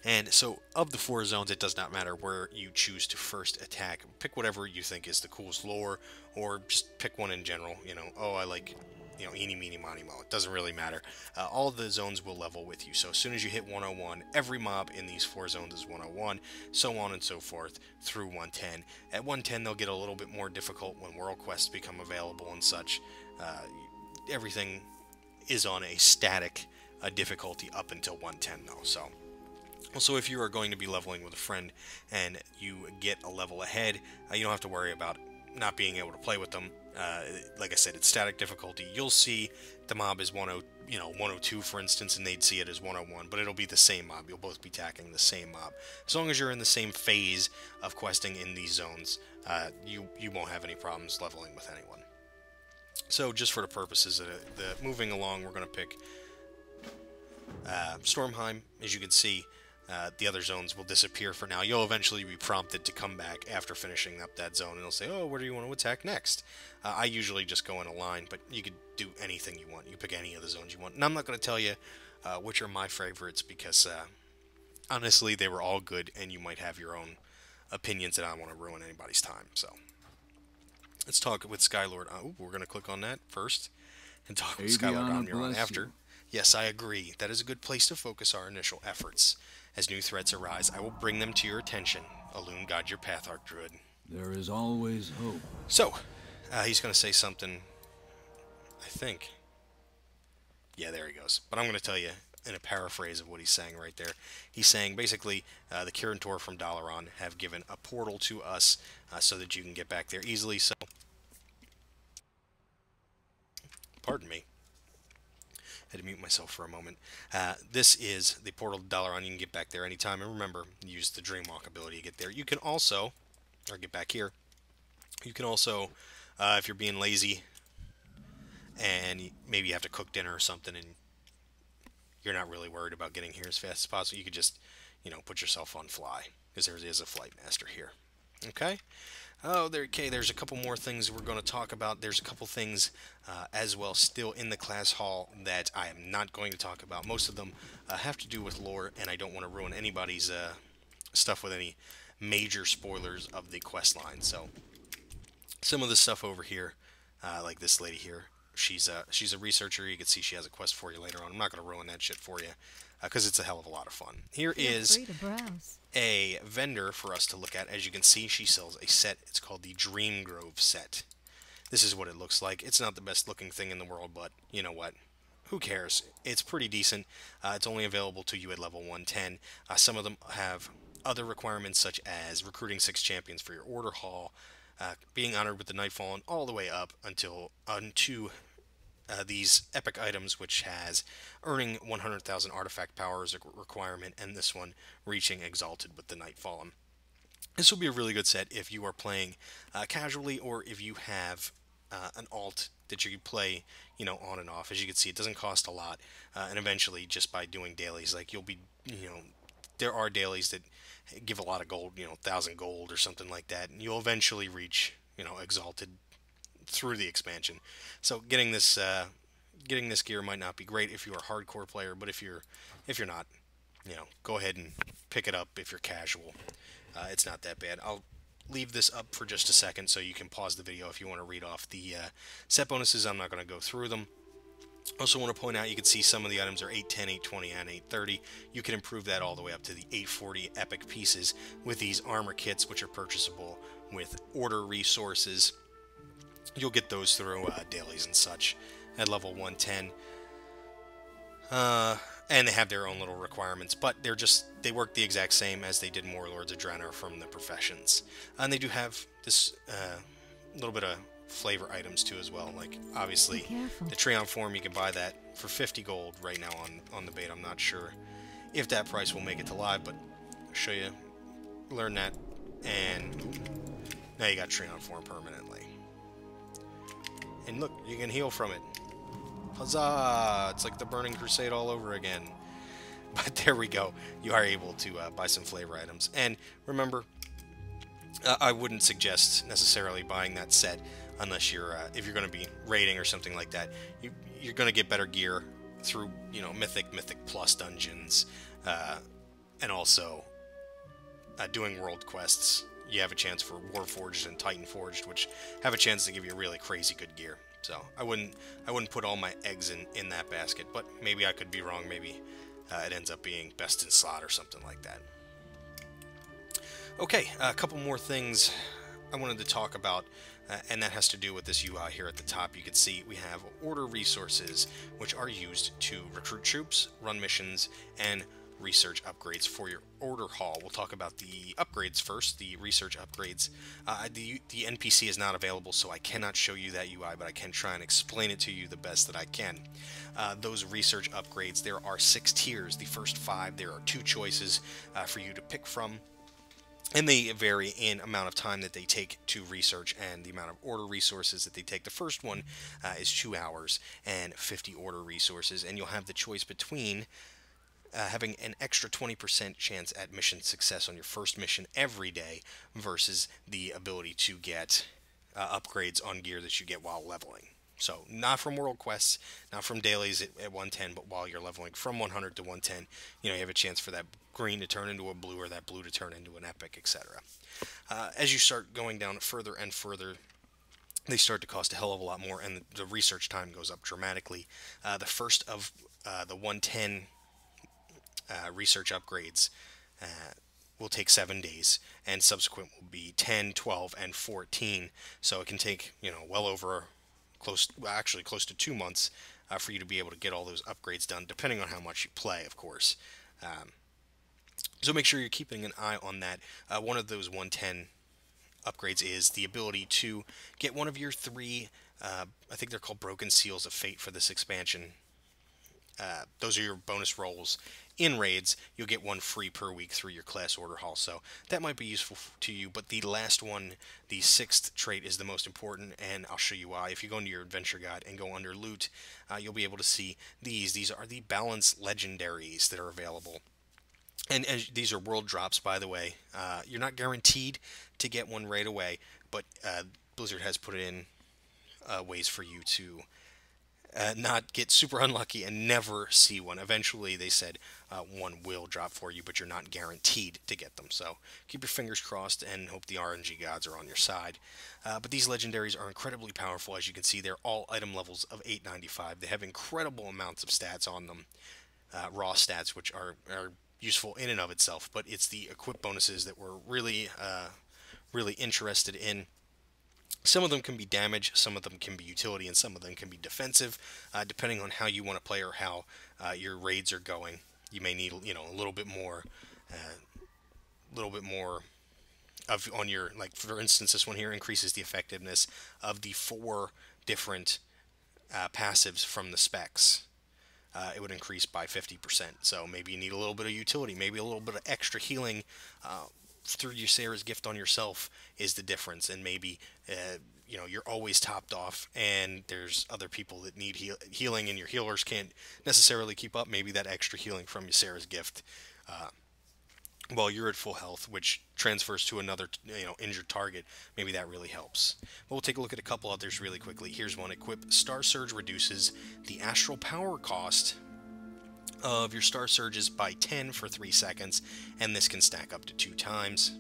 And so, of the 4 zones, it does not matter where you choose to first attack. Pick whatever you think is the coolest lore, or just pick one in general. You know, oh, I like, you know, eeny, meeny, miny, mo. It doesn't really matter. All of the zones will level with you. So as soon as you hit 101, every mob in these 4 zones is 101, so on and so forth, through 110. At 110, they'll get a little bit more difficult when world quests become available and such. Everything is on a static difficulty up until 110, though, so... Also, if you are going to be leveling with a friend and you get a level ahead, you don't have to worry about not being able to play with them. Like I said, it's static difficulty. You'll see the mob is 102, for instance, and they'd see it as 101, but it'll be the same mob. You'll both be attacking the same mob. As long as you're in the same phase of questing in these zones, you won't have any problems leveling with anyone. So, just for the purposes of the moving along, we're going to pick Stormheim. As you can see, the other zones will disappear for now. You'll eventually be prompted to come back after finishing up that zone, and it'll say, oh, where do you want to attack next? I usually just go in a line, but you could do anything you want. You pick any of the zones you want. And I'm not going to tell you which are my favorites, because honestly, they were all good, and you might have your own opinions, and I don't want to ruin anybody's time. So let's talk with Skylord. We're going to click on that first, and talk with Skylord Omnuron after. Yes, I agree. That is a good place to focus our initial efforts. As new threats arise, I will bring them to your attention. Elune, guide your path, Arc Druid. There is always hope. So, he's going to say something, I think. Yeah, there he goes. But I'm going to tell you in a paraphrase of what he's saying right there. He's saying, basically, the Kirin from Dalaran have given a portal to us so that you can get back there easily. So, pardon me. Had to mute myself for a moment. This is the portal to Dalaran. You can get back there anytime. And remember, use the Dreamwalk ability to get there. You can also, or get back here, you can also, if you're being lazy, and maybe you have to cook dinner or something, and you're not really worried about getting here as fast as possible, you could just, put yourself on fly, because there is a flight master here. Okay? Okay, there's a couple more things we're going to talk about. There's a couple things as well still in the class hall that I am not going to talk about. Most of them have to do with lore, and I don't want to ruin anybody's stuff with any major spoilers of the quest line. So some of the stuff over here, like this lady here, she's a researcher. You can see she has a quest for you later on. I'm not going to ruin that shit for you, because it's a hell of a lot of fun. Here is a vendor for us to look at. As you can see, she sells a set. It's called the Dream Grove set. This is what it looks like. It's not the best looking thing in the world, but you know what? Who cares? It's pretty decent. It's only available to you at level 110. Some of them have other requirements, such as recruiting 6 champions for your order hall, being honored with the Nightfall, and all the way up unto these epic items, which has earning 100,000 artifact power as a requirement, and this one reaching Exalted with the Nightfallen. This will be a really good set if you are playing casually, or if you have an alt that you can play, on and off. As you can see, it doesn't cost a lot, and eventually, just by doing dailies, like you'll be, there are dailies that give a lot of gold, 1,000 gold or something like that, and you'll eventually reach, Exalted through the expansion. So getting this gear might not be great if you're a hardcore player, but if you're not, go ahead and pick it up if you're casual. It's not that bad. I'll leave this up for just a second so you can pause the video if you want to read off the set bonuses. I'm not going to go through them. Also want to point out, you can see some of the items are 810, 820, and 830. You can improve that all the way up to the 840 epic pieces with these armor kits, which are purchasable with order resources. You'll get those through dailies and such at level 110. And they have their own little requirements, but they work the exact same as they did in Warlords of Draenor from the Professions. And they do have this little bit of flavor items too as well. Like obviously the Treon form, you can buy that for 50 gold right now on the beta. I'm not sure if that price will make it to live, but I'll show you, learn that, and now you got Treon form permanently. And look, you can heal from it. Huzzah! It's like the Burning Crusade all over again. But there we go. You are able to buy some flavor items. And remember, I wouldn't suggest necessarily buying that set unless if you're going to be raiding or something like that. You're going to get better gear through, Mythic Plus dungeons, and also doing world quests. You have a chance for Warforged and Titanforged, which have a chance to give you really crazy good gear. So I wouldn't put all my eggs in that basket, but maybe I could be wrong. Maybe it ends up being best in slot or something like that. Okay, a couple more things I wanted to talk about, and that has to do with this UI here at the top. You can see we have order resources, which are used to recruit troops, run missions, and research upgrades for your order hall. We'll talk about the upgrades first, the research upgrades. The NPC is not available, so I cannot show you that UI, but I can try and explain it to you the best that I can. Those research upgrades, there are 6 tiers. The first 5, there are 2 choices for you to pick from. And they vary in amount of time that they take to research and the amount of order resources that they take. The first one is 2 hours and 50 order resources, and you'll have the choice between having an extra 20% chance at mission success on your first mission every day versus the ability to get upgrades on gear that you get while leveling. So not from world quests, not from dailies at 110, but while you're leveling from 100 to 110, you have a chance for that green to turn into a blue or that blue to turn into an epic, etc. As you start going down further and further, they start to cost a hell of a lot more, and the research time goes up dramatically. The first of the 110 research upgrades will take 7 days, and subsequent will be 10, 12, and 14. So it can take, well over close to 2 months for you to be able to get all those upgrades done, depending on how much you play, of course. So make sure you're keeping an eye on that. One of those 110 upgrades is the ability to get one of your 3, I think they're called Broken Seals of Fate for this expansion. Those are your bonus rolls in raids. You'll get 1 free per week through your class order hall, so that might be useful to you. But the last one, the 6th trait, is the most important, and I'll show you why. If you go into your adventure guide and go under loot, you'll be able to see these. These are the balance legendaries that are available. And these are world drops, by the way. You're not guaranteed to get one right away, but Blizzard has put in ways for you to not get super unlucky and never see one. Eventually, they said one will drop for you, but you're not guaranteed to get them. So keep your fingers crossed and hope the RNG gods are on your side. But these legendaries are incredibly powerful. As you can see, they're all item levels of 895. They have incredible amounts of stats on them, raw stats, which are useful in and of itself. But it's the equip bonuses that we're really interested in. Some of them can be damage, some of them can be utility, and some of them can be defensive, depending on how you want to play or how your raids are going. You may need, a little bit more of on your, like for instance, this one here increases the effectiveness of the 4 different passives from the specs. It would increase by 50%. So maybe you need a little bit of utility, maybe a little bit of extra healing through your Sarah's gift on yourself is the difference. And maybe you're always topped off and there's other people that need healing and your healers can't necessarily keep up. Maybe that extra healing from your Sarah's gift while you're at full health, which transfers to another, injured target. Maybe that really helps. But we'll take a look at a couple others really quickly. Here's one. Equip Star Surge reduces the astral power cost of your Star Surges by 10 for 3 seconds, and this can stack up to 2 times.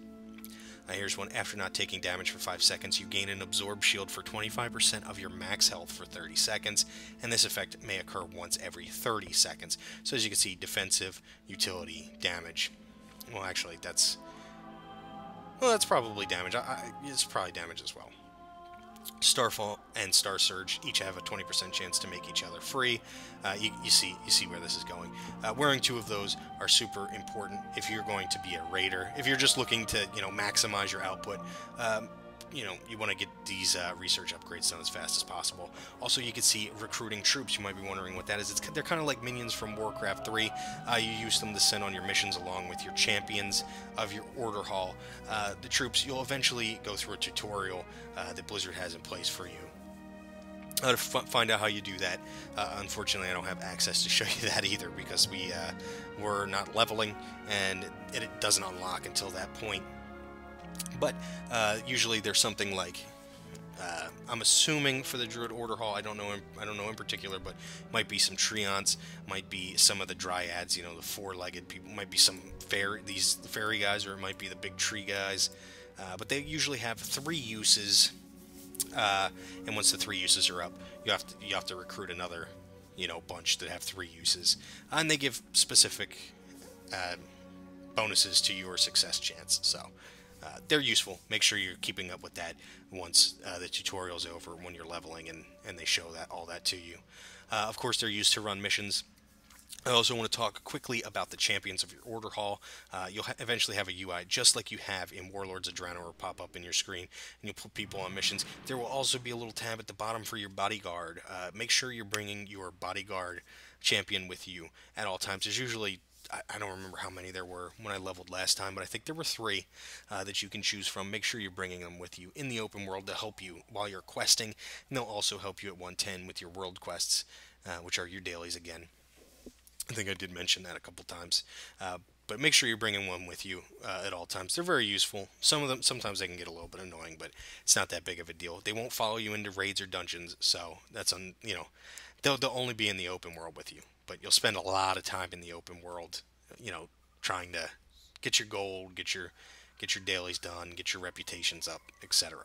Here's one. After not taking damage for 5 seconds, you gain an Absorb Shield for 25% of your max health for 30 seconds, and this effect may occur once every 30 seconds. So as you can see, defensive, utility, damage. Well, actually, that's probably damage. It's probably damage as well. Starfall and Star Surge each have a 20% chance to make each other free. You see where this is going. Wearing 2 of those are super important if you're going to be a raider. If you're just looking to maximize your output, you want to get these research upgrades done as fast as possible. Also, you can see recruiting troops. You might be wondering what that is. They're kind of like minions from Warcraft 3. You use them to send on your missions along with your champions of your order hall. The troops, you'll eventually go through a tutorial that Blizzard has in place for you. To find out how you do that. Unfortunately, I don't have access to show you that either because we're not leveling, and it doesn't unlock until that point. But usually there's something like, I'm assuming for the Druid Order Hall, I don't know in particular, but might be some Treants, might be some of the Dryads, the 4-legged people, might be some these fairy guys, or it might be the big tree guys. But they usually have 3 uses, and once the 3 uses are up, you have to recruit another, bunch that have 3 uses, and they give specific bonuses to your success chance. So. They're useful. Make sure you're keeping up with that once the tutorial's over, when you're leveling, and they show all that to you. Of course, they're used to run missions. I also want to talk quickly about the champions of your order hall. You'll eventually have a UI just like you have in Warlords of Draenor pop up in your screen, and you'll put people on missions. There will also be a little tab at the bottom for your bodyguard. Make sure you're bringing your bodyguard champion with you at all times. There's usually, I don't remember how many there were when I leveled last time, but I think there were 3 that you can choose from. Make sure you're bringing them with you in the open world to help you while you're questing, and they'll also help you at 110 with your world quests, which are your dailies again. I think I did mention that a couple times. But make sure you're bringing one with you at all times. They're very useful. Some of them, sometimes they can get a little bit annoying, but it's not that big of a deal. They won't follow you into raids or dungeons, so that's they'll only be in the open world with you. But you'll spend a lot of time in the open world, trying to get your gold, get your dailies done, get your reputations up, etc.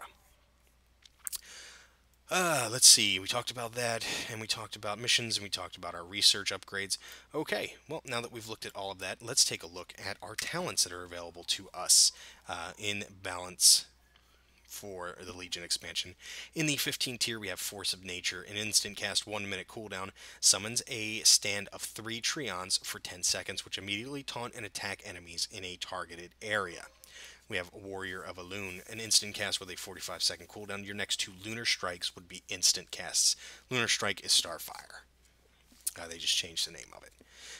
Let's see, we talked about that, and we talked about missions, and we talked about our research upgrades. Okay, well, now that we've looked at all of that, let's take a look at our talents that are available to us in balance for the Legion expansion. In the 15 tier, we have Force of Nature, an instant cast 1-minute cooldown, summons a stand of 3 Treants for 10 seconds, which immediately taunt and attack enemies in a targeted area. We have Warrior of Elune, an instant cast with a 45-second cooldown. Your next 2 Lunar Strikes would be instant casts. Lunar Strike is Starfire. They just changed the name of it.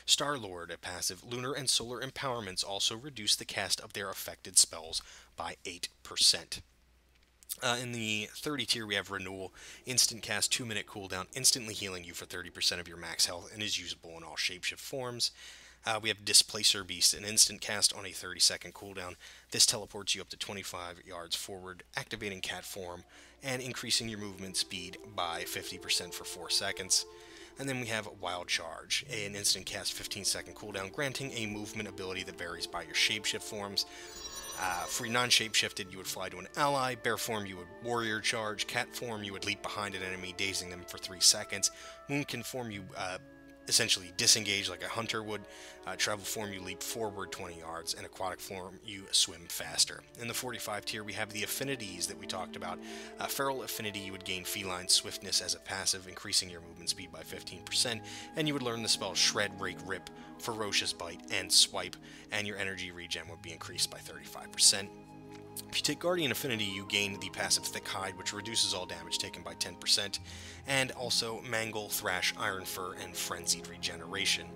Star-Lord, a passive. Lunar and Solar Empowerments also reduce the cast of their affected spells by 8%. In the 30 tier, we have Renewal, instant cast, 2-minute cooldown, instantly healing you for 30% of your max health, and is usable in all shapeshift forms. We have Displacer Beast, an instant cast on a 30-second cooldown. This teleports you up to 25 yards forward, activating cat form, and increasing your movement speed by 50% for 4 seconds. And then we have Wild Charge, an instant cast 15-second cooldown, granting a movement ability that varies by your shapeshift forms. For non-shapeshifted, you would fly to an ally. Bear form, you would warrior charge. Cat form, you would leap behind an enemy, dazing them for 3 seconds. Moonkin form, you essentially disengage like a hunter would. Travel form, you leap forward 20 yards. And aquatic form, you swim faster. In the 45 tier, we have the affinities that we talked about. Feral affinity, you would gain feline swiftness as a passive, increasing your movement speed by 15%. And you would learn the spells Shred, Rake, Rip, Ferocious Bite, and Swipe, and your energy regen would be increased by 35%. If you take Guardian Affinity, you gain the passive Thick Hide, which reduces all damage taken by 10%, and also Mangle, Thrash, Iron Fur, and Frenzied Regeneration.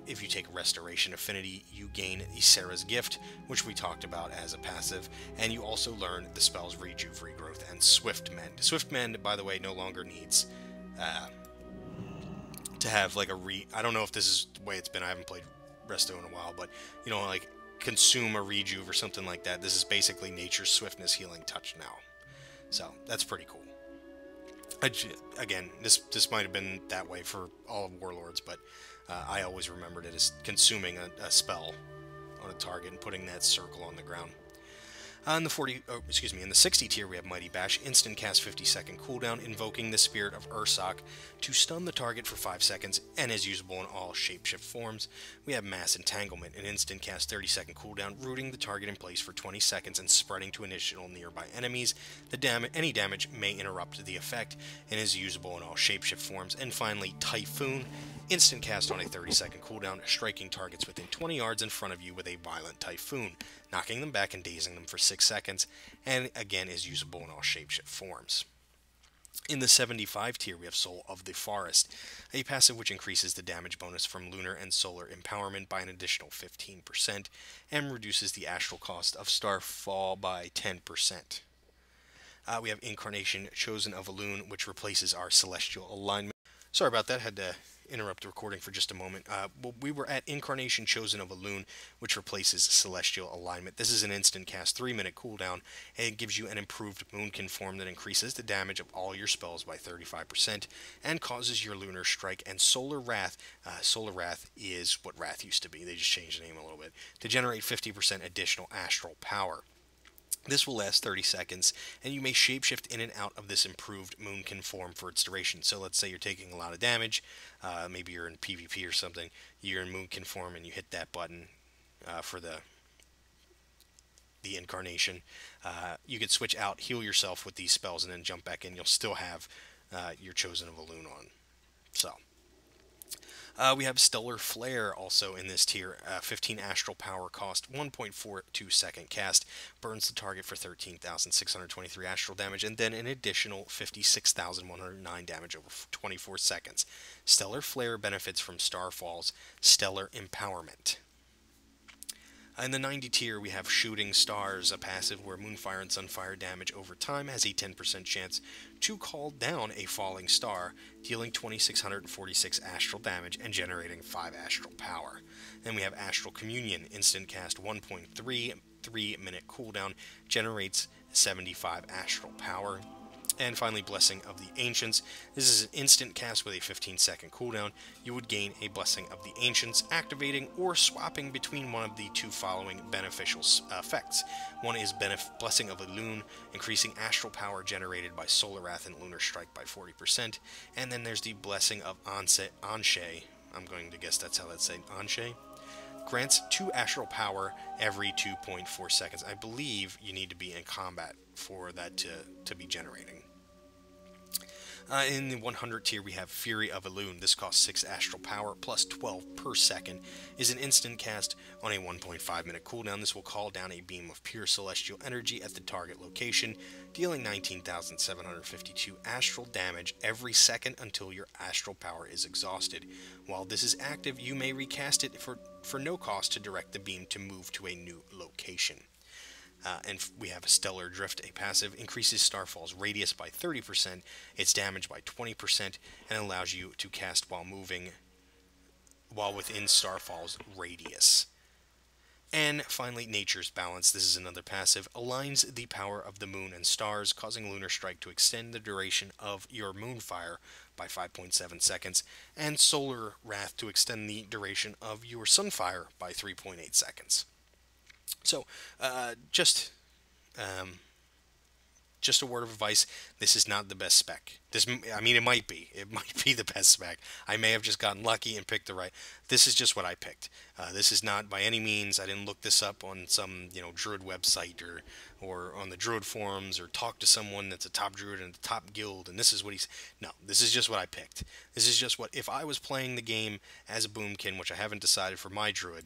If you take Restoration Affinity, you gain Ysera's Gift, which we talked about as a passive, and you also learn the spells Rejuve, Regrowth, and Swift Mend. Swift Mend, by the way, no longer needs to have like I don't know if this is the way it's been. I haven't played Resto in a while, but like consume a rejuve or something like that. This is basically Nature's Swiftness Healing Touch now. So, that's pretty cool. Again, this might have been that way for all of Warlords, but I always remembered it as consuming a spell on a target and putting that circle on the ground. In the 60 tier, we have Mighty Bash, instant cast 50-second cooldown, invoking the Spirit of Ursoc to stun the target for 5 seconds, and is usable in all shapeshift forms. We have Mass Entanglement, an instant cast 30-second cooldown, rooting the target in place for 20 seconds and spreading to additional nearby enemies. Any damage may interrupt the effect, and is usable in all shapeshift forms. And finally, Typhoon, instant cast on a 30-second cooldown, striking targets within 20 yards in front of you with a violent Typhoon, knocking them back and dazing them for 6 seconds, and again is usable in all shapeshift forms. In the 75 tier, we have Soul of the Forest, a passive which increases the damage bonus from lunar and solar empowerment by an additional 15%, and reduces the astral cost of Starfall by 10%. We have Incarnation, Chosen of Elune, which replaces our Celestial Alignment. Sorry about that, had to interrupt the recording for just a moment. We were at Incarnation, Chosen of Elune, which replaces Celestial Alignment. This is an instant cast 3-minute cooldown, and it gives you an improved Moonkin form that increases the damage of all your spells by 35%, and causes your Lunar Strike and Solar Wrath. Solar Wrath is what Wrath used to be, they just changed the name a little bit, to generate 50% additional astral power. This will last 30 seconds, and you may shapeshift in and out of this improved Moonkin form for its duration. So let's say you're taking a lot of damage, maybe you're in PvP or something, you're in Moonkin form and you hit that button for the Incarnation. You could switch out, heal yourself with these spells, and then jump back in. You'll still have your Chosen of Elune on. So we have Stellar Flare also in this tier. 15 astral power cost, 1.42 second cast, burns the target for 13,623 astral damage, and then an additional 56,109 damage over 24 seconds. Stellar Flare benefits from Starfall's Stellar Empowerment. In the 90 tier, we have Shooting Stars, a passive where Moonfire and Sunfire damage over time has a 10% chance to call down a falling star, dealing 2,646 astral damage and generating 5 astral power. Then we have Astral Communion, instant cast 1.33-minute cooldown, generates 75 astral power. And finally, Blessing of the Ancients. This is an instant cast with a 15-second cooldown. You would gain a Blessing of the Ancients, activating or swapping between one of the two following beneficial effects. One is Blessing of Elune, increasing astral power generated by Solar Wrath and Lunar Strike by 40%. And then there's the Blessing of Anshe. I'm going to guess that's how that's said, Anshe. Grants 2 astral power every 2.4 seconds. I believe you need to be in combat for that to be generating. In the 100 tier, we have Fury of Elune. This costs 6 astral power plus 12 per second. Is an instant cast on a 1.5-minute cooldown. This will call down a beam of pure celestial energy at the target location, dealing 19,752 astral damage every second until your astral power is exhausted. While this is active, you may recast it for no cost to direct the beam to move to a new location. And we have Stellar Drift, a passive, increases Starfall's radius by 30%, its damage by 20%, and allows you to cast while within Starfall's radius. And finally, Nature's Balance. This is another passive, aligns the power of the moon and stars, causing Lunar Strike to extend the duration of your Moonfire by 5.7 seconds, and Solar Wrath to extend the duration of your Sunfire by 3.8 seconds. So, just a word of advice, this is not the best spec. I mean, it might be the best spec. I may have just gotten lucky and picked the right. This is just what I picked. This is not by any means, I didn't look this up on some, Druid website or on the Druid forums or talk to someone that's a top Druid in the top guild and this is what no, this is just what I picked. This is just what, if I was playing the game as a Boomkin, which I haven't decided for my Druid,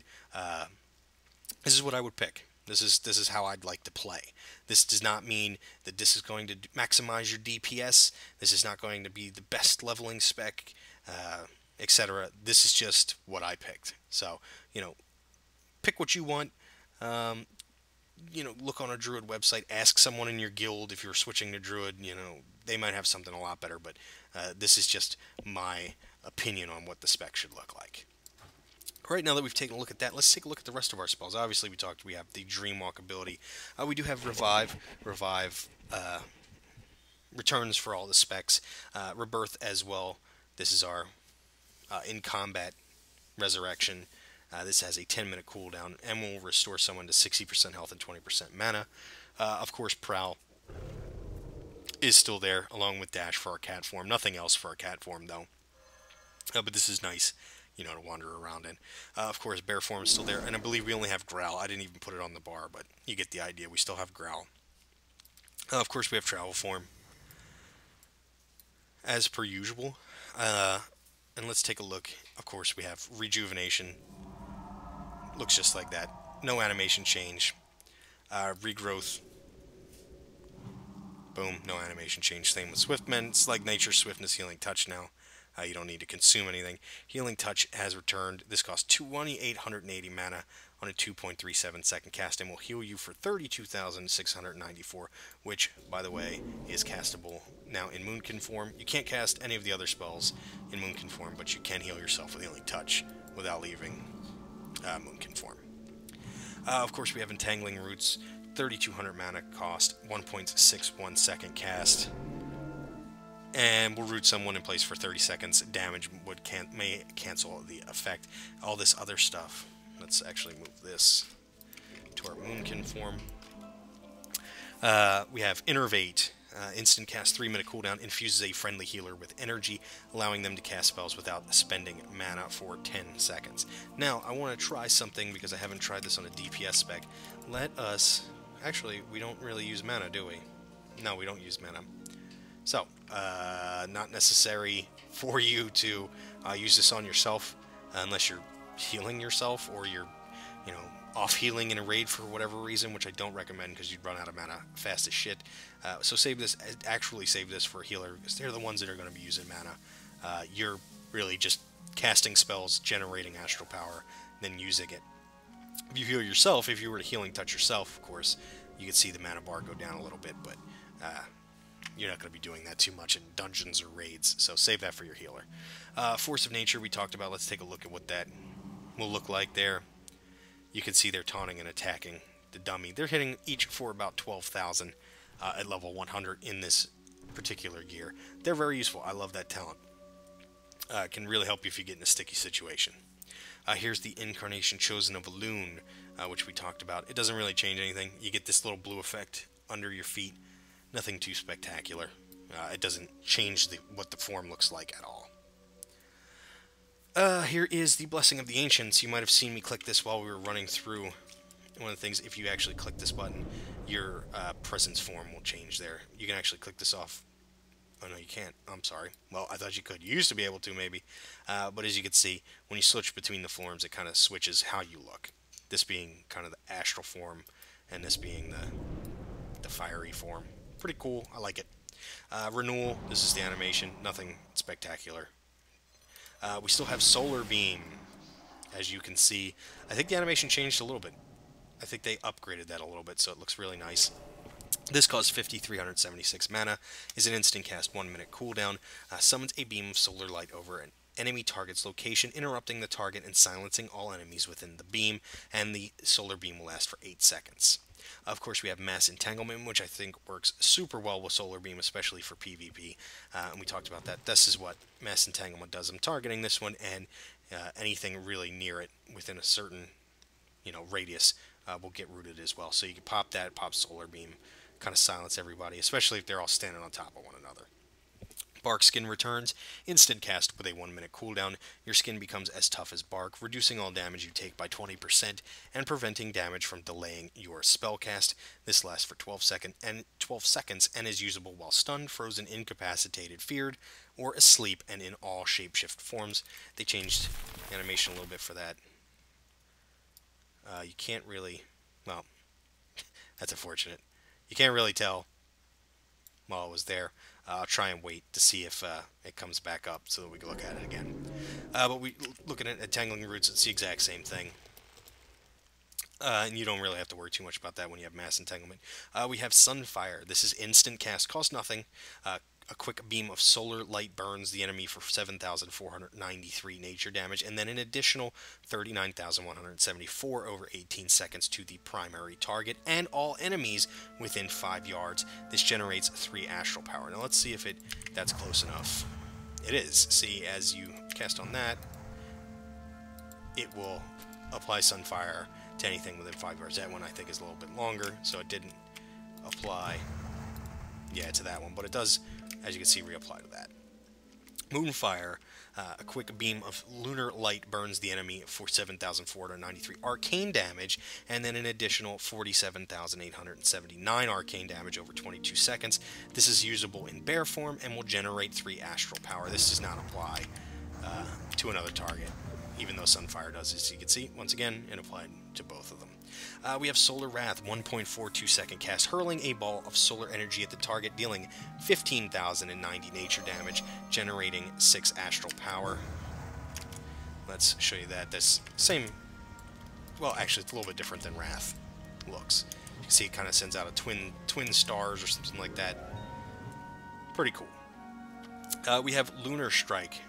this is what I would pick. This is how I'd like to play. This does not mean that this is going to maximize your DPS. This is not going to be the best leveling spec, etc. This is just what I picked. So, pick what you want. Look on a Druid website. Ask someone in your guild if you're switching to Druid. They might have something a lot better. But this is just my opinion on what the spec should look like. Right now that we've taken a look at that, let's take a look at the rest of our spells. Obviously, we have the Dreamwalk ability. We do have Revive. Revive returns for all the specs. Rebirth as well. This is our in combat resurrection. This has a 10-minute cooldown and will restore someone to 60% health and 20% mana. Of course, Prowl is still there, along with Dash for our cat form. Nothing else for our cat form, though. But this is nice, you know, to wander around in. Of course, Bear form is still there, and I believe we only have Growl. I didn't even put it on the bar, but you get the idea. We still have Growl. Of course, we have Travel form, as per usual. And let's take a look. Of course, we have Rejuvenation. Looks just like that. No animation change. Regrowth. Boom, no animation change. Same with Swiftmen. It's like Nature, Swiftness, Healing Touch now. You don't need to consume anything. Healing Touch has returned. This costs 2,880 mana on a 2.37 second cast and will heal you for 32,694, which, by the way, is castable now in Moonkin form. You can't cast any of the other spells in Moonkin form, but you can heal yourself with Healing Touch without leaving Moonkin form. Of course, we have Entangling Roots, 3,200 mana cost, 1.61 second cast. And we'll root someone in place for 30 seconds. Damage may cancel the effect. All this other stuff. Let's actually move this to our Moonkin form. We have Innervate. Instant cast, 3-minute cooldown. Infuses a friendly healer with energy, allowing them to cast spells without spending mana for 10 seconds. Now, I want to try something because I haven't tried this on a DPS spec. Let us... Actually, we don't really use mana, do we? No, we don't use mana. So, not necessary for you to use this on yourself unless you're healing yourself or you're, you know, off healing in a raid for whatever reason, which I don't recommend because you'd run out of mana fast as shit. So save this, actually save this for a healer because they're the ones that are going to be using mana. You're really just casting spells, generating astral power, then using it. If you heal yourself, if you were to Healing Touch yourself, of course, you could see the mana bar go down a little bit, but you're not going to be doing that too much in dungeons or raids, so save that for your healer. Force of Nature we talked about. Let's take a look at what that will look like there. You can see they're taunting and attacking the dummy. They're hitting each for about 12,000 at level 100 in this particular gear. They're very useful. I love that talent. It can really help you if you get in a sticky situation. Here's the Incarnation Chosen of Elune, which we talked about. It doesn't really change anything. You get this little blue effect under your feet. Nothing too spectacular. It doesn't change what the form looks like at all. Here is the Blessing of the Ancients. You might have seen me click this while we were running through. One of the things, if you actually click this button, your presence form will change there. You can actually click this off. Oh, no, you can't. I'm sorry. Well, I thought you could. You used to be able to, maybe. But as you can see, when you switch between the forms, it kind of switches how you look. This being kind of the astral form, and this being the fiery form. Pretty cool. I like it. Renewal. This is the animation. Nothing spectacular. We still have Solar Beam, as you can see. I think the animation changed a little bit. I think they upgraded that a little bit, so it looks really nice. This costs 5,376 mana, is an instant cast 1-minute cooldown, summons a beam of solar light over an enemy target's location, interrupting the target and silencing all enemies within the beam, and the solar beam will last for 8 seconds. Of course, we have Mass Entanglement, which I think works super well with Solar Beam, especially for PvP, and we talked about that. This is what Mass Entanglement does. I'm targeting this one, and anything really near it within a certain, radius will get rooted as well. So you can pop that, pop Solar Beam, kind of silence everybody, especially if they're all standing on top of one another. Bark Skin returns, instant cast with a 1-minute cooldown. Your skin becomes as tough as bark, reducing all damage you take by 20% and preventing damage from delaying your spell cast. This lasts for 12 seconds and is usable while stunned, frozen, incapacitated, feared, or asleep, and in all shapeshift forms. They changed animation a little bit for that. You can't really... Well, that's unfortunate. You can't really tell while it was there. I'll try and wait to see if it comes back up so that we can look at it again. But we looking at Entangling Roots, it's the exact same thing. And you don't really have to worry too much about that when you have Mass Entanglement. We have Sunfire. This is instant cast, costs nothing. a quick beam of solar light burns the enemy for 7,493 nature damage, and then an additional 39,174 over 18 seconds to the primary target and all enemies within 5 yards. This generates 3 astral power. Now let's see if that's close enough. It is. See, as you cast on that, it will apply Sunfire to anything within 5 yards. That one I think is a little bit longer, so it didn't apply, yeah, to that one, but it does, as you can see, reapply to that. Moonfire, a quick beam of lunar light burns the enemy for 7,493 arcane damage, and then an additional 47,879 arcane damage over 22 seconds. This is usable in bear form and will generate 3 astral power. This does not apply to another target, even though Sunfire does. As you can see, once again, it applied to both of them. We have Solar Wrath, 1.42 second cast, hurling a ball of solar energy at the target, dealing 15,090 nature damage, generating 6 astral power. Let's show you that. This same, well, actually, it's a little bit different than Wrath looks. You can see it kind of sends out a twin stars or something like that. Pretty cool. We have Lunar Strike.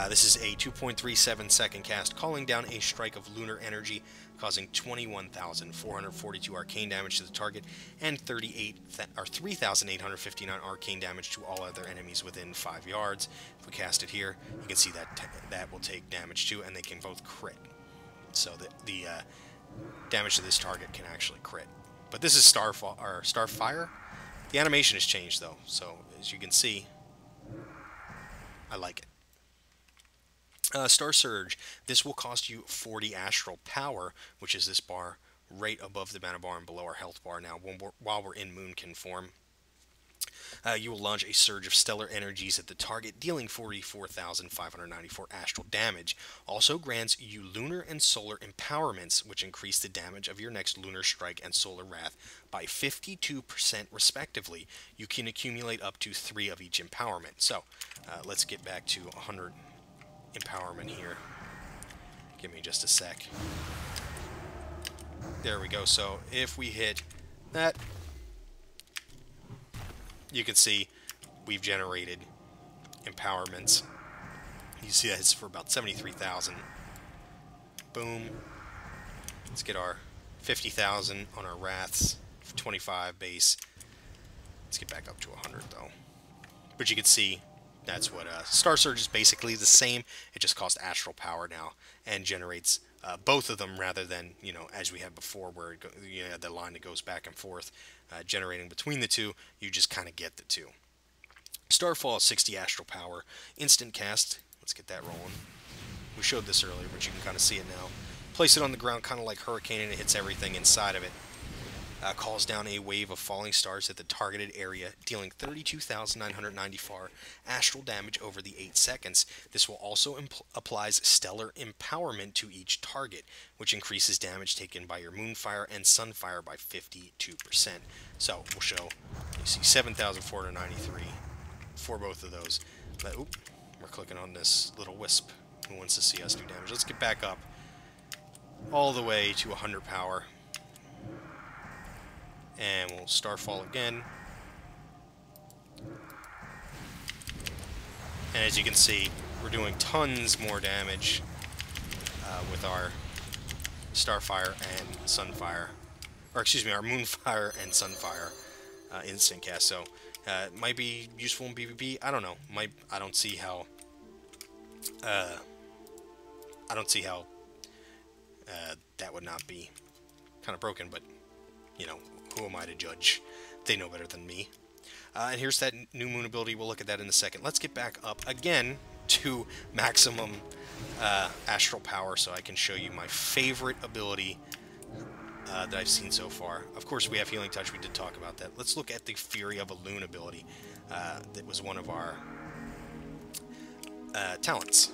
This is a 2.37 second cast, calling down a strike of lunar energy, causing 21,442 arcane damage to the target and 3,859 arcane damage to all other enemies within 5 yards. If we cast it here, you can see that will take damage too, and they can both crit. So the damage to this target can actually crit. But this is Starfire. The animation has changed though, so as you can see, I like it. Star Surge. This will cost you 40 astral power, which is this bar right above the mana bar and below our health bar now while we're in Moonkin form. You will launch a surge of stellar energies at the target, dealing 44,594 astral damage. Also grants you lunar and solar empowerments, which increase the damage of your next Lunar Strike and Solar Wrath by 52% respectively. You can accumulate up to 3 of each empowerment. So, let's get back to 100 empowerment here. Give me just a sec. There we go. So if we hit that, you can see we've generated empowerments. You see that it's for about 73,000. Boom. Let's get our 50,000 on our Wraths. 25 base. Let's get back up to 100 though. But you can see that's what Star Surge is basically the same. It just costs astral power now and generates both of them rather than, you know, as we had before where you had the line that goes back and forth generating between the two. You just kind of get the two. Starfall, 60 astral power. Instant cast. Let's get that rolling. We showed this earlier, but you can kind of see it now. Place it on the ground kind of like Hurricane and it hits everything inside of it. Calls down a wave of falling stars at the targeted area, dealing 32,994 astral damage over the 8 seconds. This will also applies stellar empowerment to each target, which increases damage taken by your Moonfire and Sunfire by 52%. So we'll show, you see 7,493 for both of those. But, oop, we're clicking on this little wisp who wants to see us do damage. Let's get back up all the way to 100 power. And we'll Starfall again. And as you can see, we're doing tons more damage with our Starfire and Sunfire. Or excuse me, our Moonfire and Sunfire instant cast. So it might be useful in PvP. I don't know. I don't see how that would not be kind of broken, but you know, who am I to judge? They know better than me. And here's that new moon ability. We'll look at that in a second. Let's get back up again to maximum astral power so I can show you my favorite ability that I've seen so far. Of course, we have Healing Touch. We did talk about that. Let's look at the Fury of Elune ability. That was one of our talents.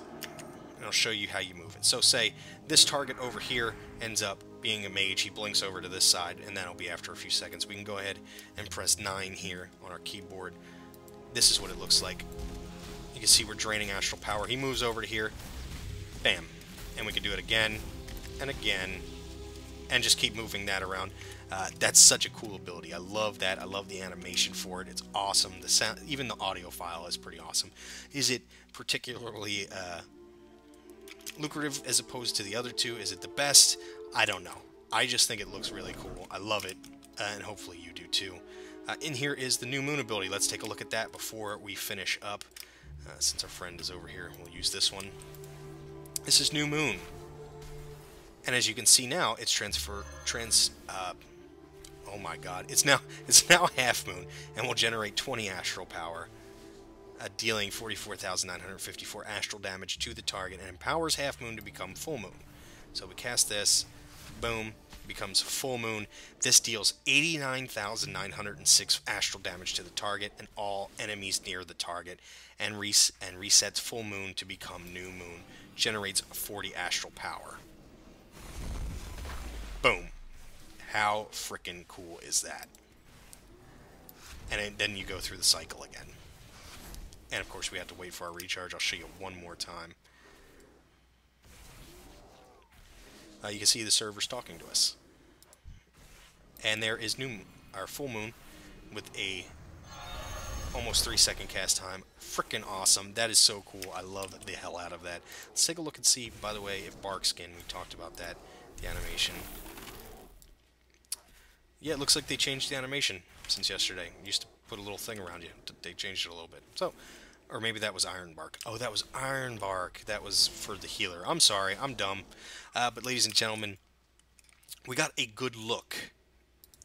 And I'll show you how you move it. So say this target over here ends up being a mage, he blinks over to this side, and that'll be after a few seconds. We can go ahead and press 9 here on our keyboard. This is what it looks like. You can see we're draining astral power. He moves over to here, bam, and we can do it again, and again, and just keep moving that around. That's such a cool ability. I love that. I love the animation for it. It's awesome. The sound, even the audio file is pretty awesome. Is it particularly lucrative as opposed to the other two? Is it the best? I don't know. I just think it looks really cool. I love it, and hopefully you do too. In here is the new moon ability. Let's take a look at that before we finish up. Since our friend is over here, we'll use this one. This is new moon. And as you can see now, it's oh my god, it's now half moon, and will generate 20 astral power, dealing 44,954 astral damage to the target, and empowers half moon to become full moon. So we cast this, boom, becomes full moon. This deals 89,906 astral damage to the target and all enemies near the target, and resets full moon to become new moon. Generates 40 astral power. Boom. How freaking cool is that? And then you go through the cycle again. And of course we have to wait for our recharge. I'll show you one more time. You can see the server's talking to us. And there is our full moon with a almost 3-second cast time. Freaking awesome. That is so cool. I love the hell out of that. Let's take a look and see, by the way, if Bark Skin, we talked about that, the animation. Yeah, it looks like they changed the animation since yesterday. You used to put a little thing around you. They changed it a little bit. So, or maybe that was Iron Bark. Oh, that was Iron Bark. That was for the healer. I'm sorry. I'm dumb. But ladies and gentlemen, we got a good look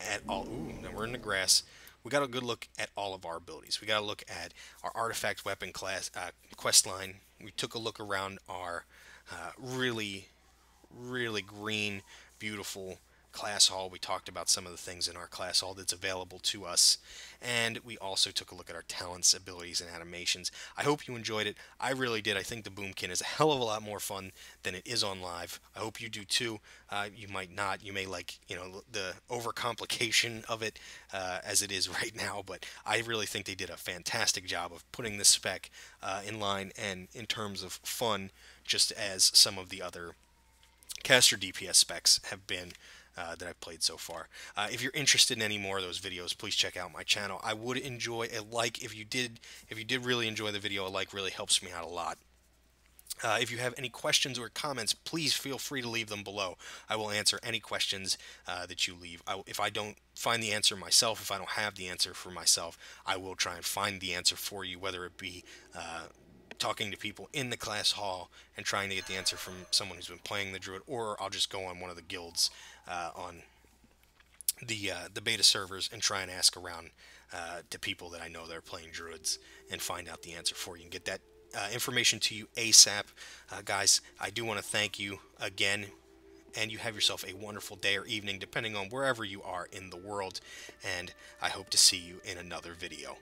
at all... Ooh, now we're in the grass. We got a good look at all of our abilities. We got a look at our artifact weapon class quest line. We took a look around our really, really green, beautiful class hall. We talked about some of the things in our class hall that's available to us, and we also took a look at our talents, abilities, and animations. I hope you enjoyed it. I really did. I think the Boomkin is a hell of a lot more fun than it is on live. I hope you do too. You might not. You may like, the overcomplication of it as it is right now, but I really think they did a fantastic job of putting this spec in line and in terms of fun, just as some of the other caster DPS specs have been that I've played so far. If you're interested in any more of those videos, please check out my channel. I would enjoy a like if you did. If you did really enjoy the video, a like really helps me out a lot. If you have any questions or comments, please feel free to leave them below. I will answer any questions that you leave. If I don't find the answer myself, if I don't have the answer for myself, I will try and find the answer for you, whether it be talking to people in the class hall and trying to get the answer from someone who's been playing the Druid, or I'll just go on one of the guilds on the beta servers and try and ask around to people that I know that are playing Druids and find out the answer for you and get that information to you ASAP. Guys, I do want to thank you again, and you have yourself a wonderful day or evening, depending on wherever you are in the world, and I hope to see you in another video.